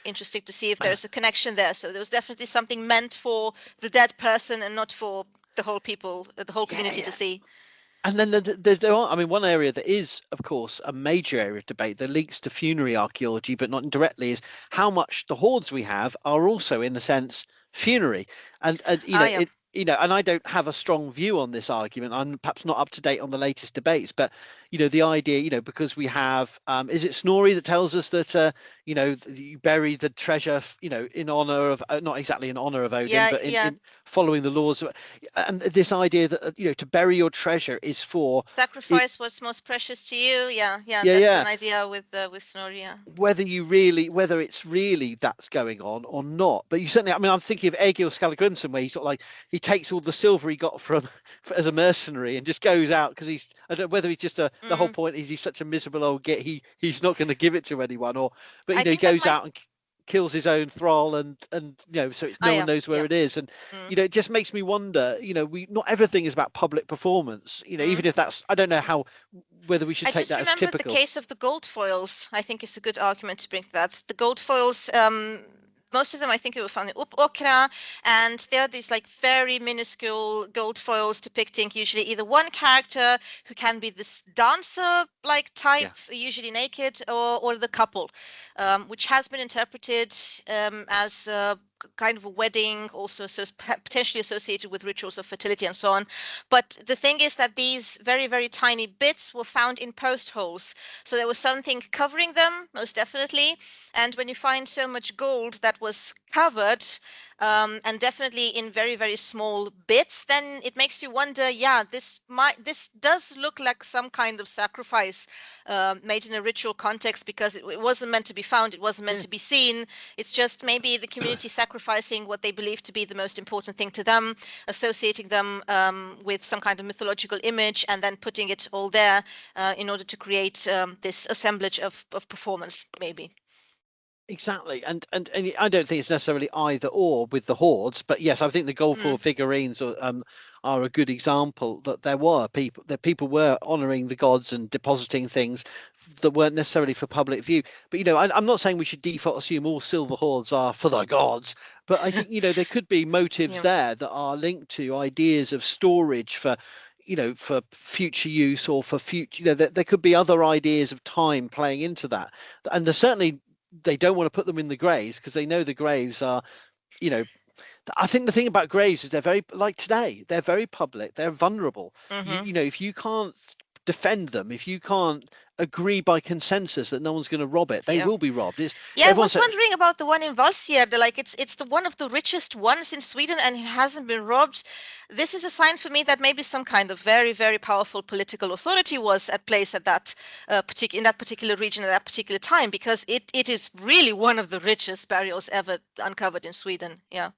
A: interesting to see if there's a connection there. So there was definitely something meant for the dead person and not for the whole people, the whole community to see.
B: And then there are, I mean, one area that is, of course, a major area of debate that links to funerary archaeology, but not indirectly, is how much the hoards we have are also, in a sense, funerary. And
A: Yeah.
B: and I don't have a strong view on this argument. I'm perhaps not up to date on the latest debates, but the idea, because we have, is it Snorri that tells us that, you bury the treasure, in honor of, not exactly in honor of Odin,
A: Yeah,
B: but
A: yeah.
B: in following the laws. And this idea that, to bury your treasure is for it.
A: Sacrifice what's most precious to you. Yeah, yeah.
B: Yeah,
A: That's
B: yeah.
A: an idea with Snorri. Yeah.
B: Whether it's really that's going on or not. But you certainly, I mean, I'm thinking of Egil Skallagrimsson, where he sort of like, he takes all the silver he got from as a mercenary and just goes out because I don't know whether he's just the whole point is he's such a miserable old git, he's not going to give it to anyone, but
A: I
B: he
A: think that
B: goes
A: might.
B: out and kills his own thrall, and so it's, no one
A: Yeah,
B: knows where
A: yeah.
B: it is. And
A: Mm.
B: it just makes me wonder, we not everything is about public performance,
A: Mm.
B: even if that's, I don't know whether we should
A: I
B: take
A: just
B: that as
A: remembered the
B: typical.
A: case of the gold foils. I think it's a good argument to bring to that. The gold foils, most of them, I think, were found in Okra, and there are these like very minuscule gold foils depicting usually either one character who can be this dancer like type,
B: Yeah.
A: usually naked, or the couple, which has been interpreted as kind of a wedding, also potentially associated with rituals of fertility and so on. But the thing is that these very, very tiny bits were found in post holes. So there was something covering them, most definitely. And when you find so much gold that was covered, and definitely in very, very small bits, then it makes you wonder, yeah, this does look like some kind of sacrifice made in a ritual context, because it wasn't meant to be found, it wasn't meant
B: Yeah.
A: to be seen. It's just maybe the community sacrificing what they believe to be the most important thing to them, associating them with some kind of mythological image, and then putting it all there in order to create this assemblage of performance, maybe.
B: Exactly, and I don't think it's necessarily either or with the hordes, but yes, I think the gold foil
A: Mm,
B: figurines are a good example that people were honouring the gods and depositing things that weren't necessarily for public view. But I'm not saying we should default assume all silver hordes are for the gods, but I think there could be motives
A: yeah.
B: there that are linked to ideas of storage for for future use or for future there could be other ideas of time playing into that, and there's certainly they don't want to put them in the graves because they know the graves are, you know, I think the thing about graves is they're very like today, they're very public, they're vulnerable.
A: Hmm.
B: If you can't defend them, if you can't agree by consensus that no one's going to rob it, they
A: Yeah.
B: will be robbed. It's
A: Yeah, I
B: everyone
A: was
B: said,
A: wondering about the one in Valsier. Like it's the one of the richest ones in Sweden, and it hasn't been robbed. This is a sign for me that maybe some kind of very, very powerful political authority was at place at that in that particular region at that particular time, because it is really one of the richest burials ever uncovered in Sweden. Yeah.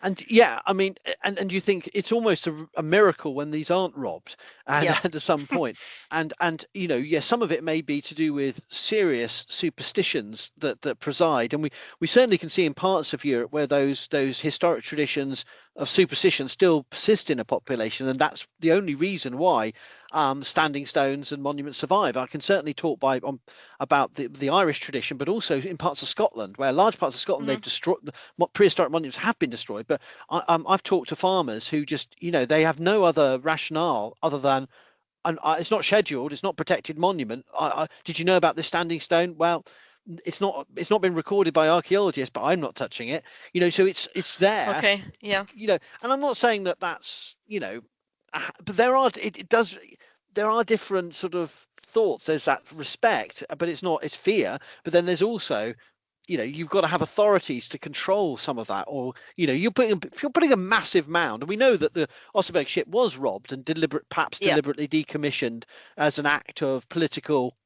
B: and yeah, I mean, and you think it's almost a miracle when these aren't robbed, and,
A: Yeah.
B: and at some point, and yeah, some of it may be to do with serious superstitions that preside, and we certainly can see in parts of Europe where those historic traditions of superstition still persist in a population, and that's the only reason why standing stones and monuments survive. I can certainly talk about the Irish tradition, but also in parts of Scotland, where large parts of Scotland
A: Hmm.
B: they've destroyed prehistoric monuments have been destroyed. But I've talked to farmers who just they have no other rationale other than and it's not scheduled, it's not protected monument. Did you know about this standing stone? Well, it's not been recorded by archaeologists, but I'm not touching it. So it's there.
A: Okay. Yeah.
B: And I'm not saying that that's but it does there are different sort of thoughts. There's that respect, but it's fear. But then there's also you've got to have authorities to control some of that, or if you're putting a massive mound, and we know that the Oseberg ship was robbed and perhaps
A: Yeah.
B: deliberately decommissioned as an act of political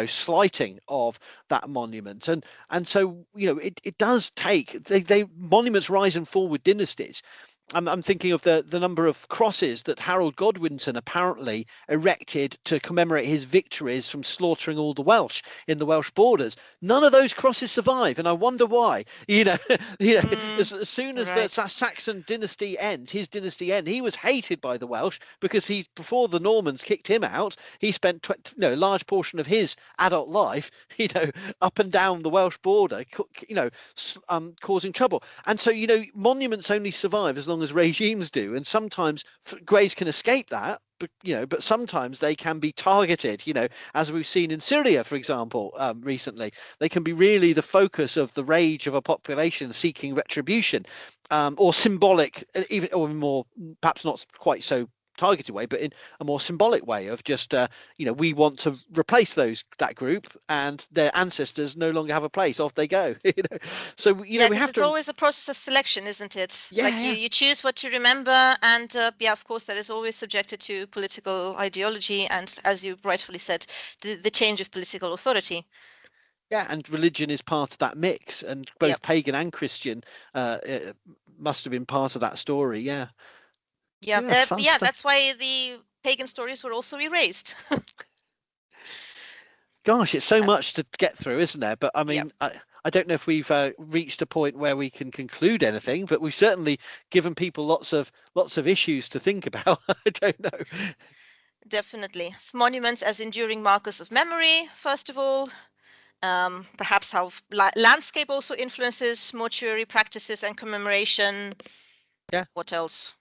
B: slighting of that monument, and so it does take they monuments rise and fall with dynasties. I'm thinking of the number of crosses that Harold Godwinson apparently erected to commemorate his victories from slaughtering all the Welsh in the Welsh borders. None of those crosses survive, and I wonder why.
A: Mm,
B: As soon as the
A: right.
B: Saxon dynasty ends, his dynasty end, he was hated by the Welsh because before the Normans kicked him out, he spent a large portion of his adult life, up and down the Welsh border, causing trouble. And so, monuments only survive as long as regimes do. And sometimes graves can escape that, but sometimes they can be targeted, as we've seen in Syria, for example, recently. They can be really the focus of the rage of a population seeking retribution, or symbolic, even or more, perhaps not quite so targeted way, but in a more symbolic way of just we want to replace that group and their ancestors no longer have a place, off they go. So
A: Yeah,
B: we
A: because
B: have
A: it's
B: to.
A: always a process of selection, isn't it?
B: Yeah,
A: Like you,
B: yeah.
A: you choose what to remember, and yeah, of course, that is always subjected to political ideology, and as you rightfully said, the change of political authority.
B: Yeah, and religion is part of that mix, and
A: Yep.
B: both pagan and Christian must have been part of that story. Yeah,
A: Yeah.
B: yeah, fun
A: Yeah,
B: stuff.
A: that's why the pagan stories were also erased.
B: Gosh, it's so
A: Uh,
B: much to get through, isn't there? But I
A: yeah,
B: mean, I don't know if we've reached a point where we can conclude anything, but we've certainly given people lots of issues to think about. I don't know.
A: definitely. Monuments as enduring markers of memory, first of all, Perhaps how landscape also influences mortuary practices and commemoration.
B: Yeah.
A: What else?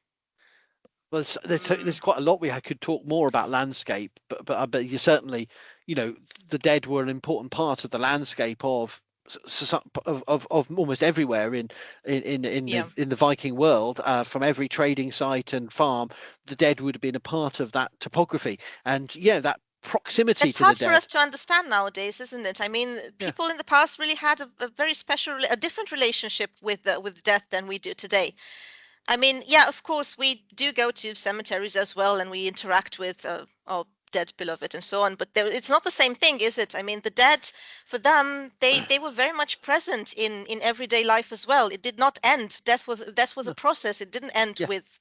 B: Well, there's quite a lot we could talk more about landscape, but you certainly, the dead were an important part of the landscape of almost everywhere
A: Yeah.
B: in the Viking world. From every trading site and farm, the dead would have been a part of that topography, and yeah, that proximity
A: It's
B: to the
A: hard for
B: dead.
A: us to understand nowadays, isn't it? I mean,
B: Yeah,
A: people in the past really had a very special, a different relationship with death than we do today. I mean, yeah, of course, we do go to cemeteries as well, and we interact with our dead beloved and so on. But it's not the same thing, is it? I mean, the dead, for them, they were very much present in everyday life as well. It did not end. Death was a
B: no,
A: process. It didn't end
B: yeah.
A: with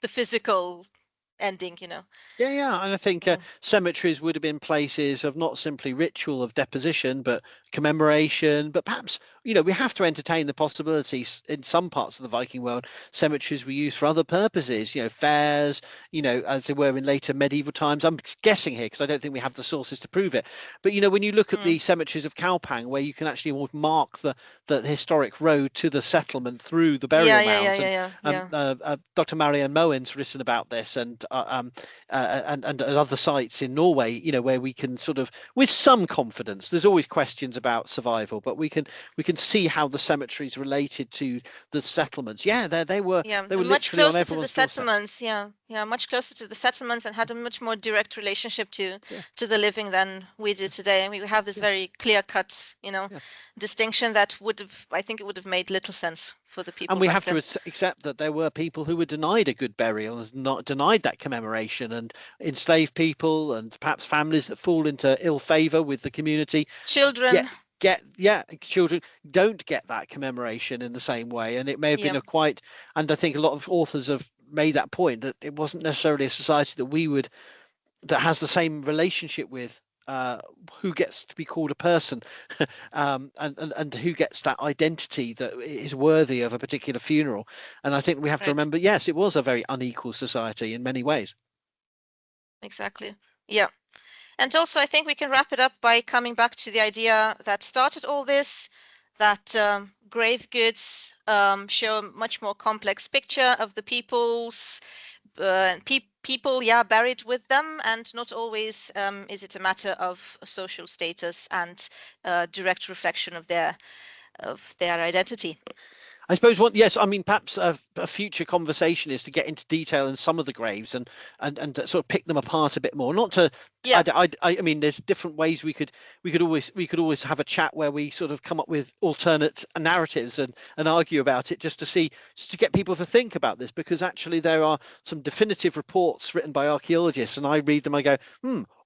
A: the physical ending.
B: Yeah, yeah, and I think
A: Mm.
B: cemeteries would have been places of not simply ritual of deposition, but commemoration. But perhaps, we have to entertain the possibility in some parts of the Viking world, cemeteries were used for other purposes, fairs, as they were in later medieval times. I'm guessing here because I don't think we have the sources to prove it. But, when you look at
A: Mm.
B: the cemeteries of Kaupang, where you can actually almost mark the historic road to the settlement through the
A: Yeah,
B: burial
A: yeah, yeah,
B: mounds,
A: yeah,
B: and
A: yeah, yeah.
B: Dr. Marianne Moen's written about this, and other sites in Norway, where we can sort of, with some confidence, there's always questions about survival, but we can see how the cemeteries related to the settlements. Yeah, they were
A: Yeah,
B: they were
A: and much
B: literally on
A: closer to the
B: everyone's doorstep.
A: settlements. Yeah, yeah, much closer to the settlements and had a much more direct relationship to
B: Yeah,
A: to the living than we do today. I mean, we have this
B: yeah,
A: very clear-cut,
B: yeah.
A: distinction that I think it would have made little sense for the
B: And
A: people
B: we
A: back
B: have to
A: then.
B: accept that there were people who were denied a good burial and not denied that commemoration, and enslaved people and perhaps families that fall into ill favor with the community get
A: Children,
B: children don't get that commemoration in the same way, and it may have been
A: yeah,
B: a quite, and I think a lot of authors have made that point, that it wasn't necessarily a society that has the same relationship with uh, who gets to be called a person, and who gets that identity that is worthy of a particular funeral. And I think we have to
A: right,
B: remember, yes, it was a very unequal society in many ways.
A: exactly. Yeah. And also, I think we can wrap it up by coming back to the idea that started all this, that grave goods show a much more complex picture of the people, yeah, buried with them, and not always is it a matter of social status and direct reflection of their identity.
B: I suppose yes, I mean, perhaps a future conversation is to get into detail in some of the graves, and to sort of pick them apart a bit more. Not to,
A: Yeah,
B: I mean, there's different ways we could always have a chat where we sort of come up with alternate narratives and argue about it, just to get people to think about this, because actually there are some definitive reports written by archaeologists, and I read them, I go,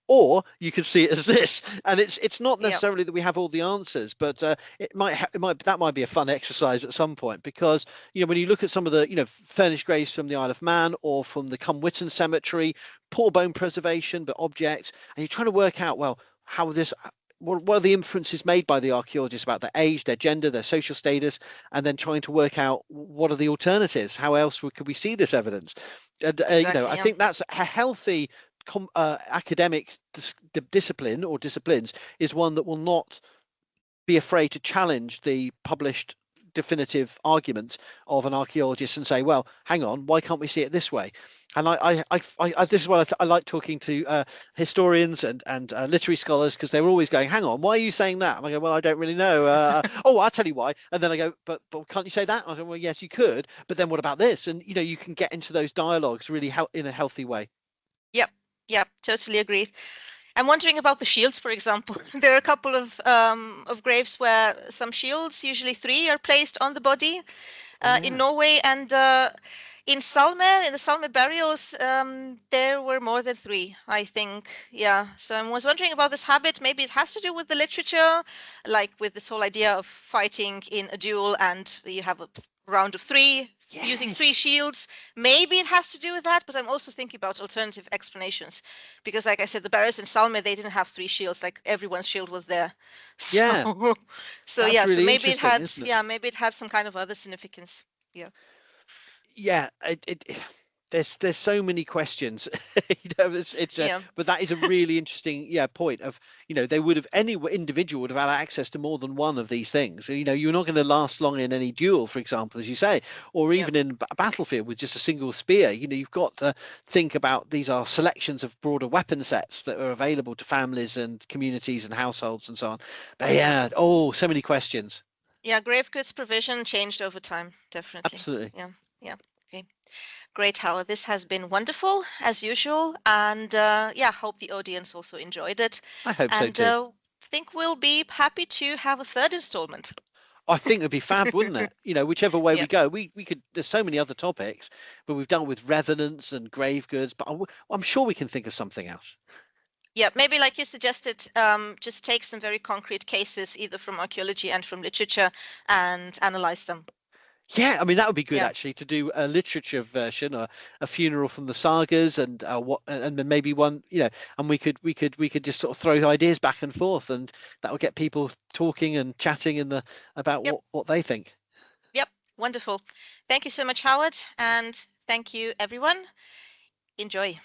B: or you could see it as this, and it's not
A: yeah,
B: necessarily that we have all the answers, but that might be a fun exercise at some point, because when you look at some of the furnished graves from the Isle of Man or from the Cumwhitten Cemetery, poor bone preservation but objects, and you're trying to work out, well, how this what are the inferences made by the archaeologists about their age, their gender, their social status, and then trying to work out what are the alternatives, how else could we see this evidence. And
A: exactly.
B: I
A: Yeah,
B: think that's a healthy academic discipline or disciplines is one that will not be afraid to challenge the published definitive argument of an archaeologist and say, well, hang on, why can't we see it this way? And this is why I like talking to historians and literary scholars, because they're always going, hang on, why are you saying that? And I go, well, I don't really know. Oh, I'll tell you why. And then I go, but can't you say that? And I go, well, yes, you could. But then what about this? And you can get into those dialogues really in a healthy way.
A: yep, yep, totally agree. I'm wondering about the shields, for example. There are a couple of graves where some shields, usually three, are placed on the body in
B: Yeah.
A: Norway, and in the Salme burials, there were more than three, I think. Yeah. So I was wondering about this habit. Maybe it has to do with the literature, like with this whole idea of fighting in a duel, and you have a round of three, using three
B: Yes.
A: shields. Maybe it has to do with that, but I'm also thinking about alternative explanations, because, like I said, the burials in Salme, they didn't have three shields. Like everyone's shield was there.
B: Yeah.
A: So, so
B: That's
A: yeah. So
B: really
A: maybe it
B: interesting,
A: had,
B: isn't it?
A: yeah, maybe it had some kind of other significance. Yeah.
B: Yeah, There's so many questions. It's a,
A: Yeah,
B: but that is a really interesting, yeah, point of, they would have, any individual would have had access to more than one of these things. So, you're not going to last long in any duel, for example, as you say, or
A: yeah,
B: even in a battlefield with just a single spear. You've got to think about, these are selections of broader weapon sets that are available to families and communities and households and so on. But
A: yeah.
B: yeah, oh, so many questions.
A: Yeah, grave goods provision changed over time, definitely.
B: Absolutely.
A: Yeah, yeah. Okay. Great, Howard. This has been wonderful as usual, and yeah, hope the audience also enjoyed it,
B: I hope so
A: and
B: too.
A: think we'll be happy to have a third installment.
B: I think it'd be fab, wouldn't it? Whichever way we
A: Yeah,
B: go, we could. There's so many other topics, but we've done with revenants and grave goods. But I'm sure we can think of something else.
A: yeah. Maybe like you suggested, just take some very concrete cases, either from archaeology and from literature, and analyze them.
B: Yeah, I mean that would be good
A: Yeah,
B: actually, to do a literature version, or a funeral from the sagas, and and then maybe one, and we could just sort of throw ideas back and forth, and that would get people talking and chatting about
A: yep,
B: what they think.
A: yep. Wonderful. Thank you so much, Howard, and thank you, everyone. Enjoy.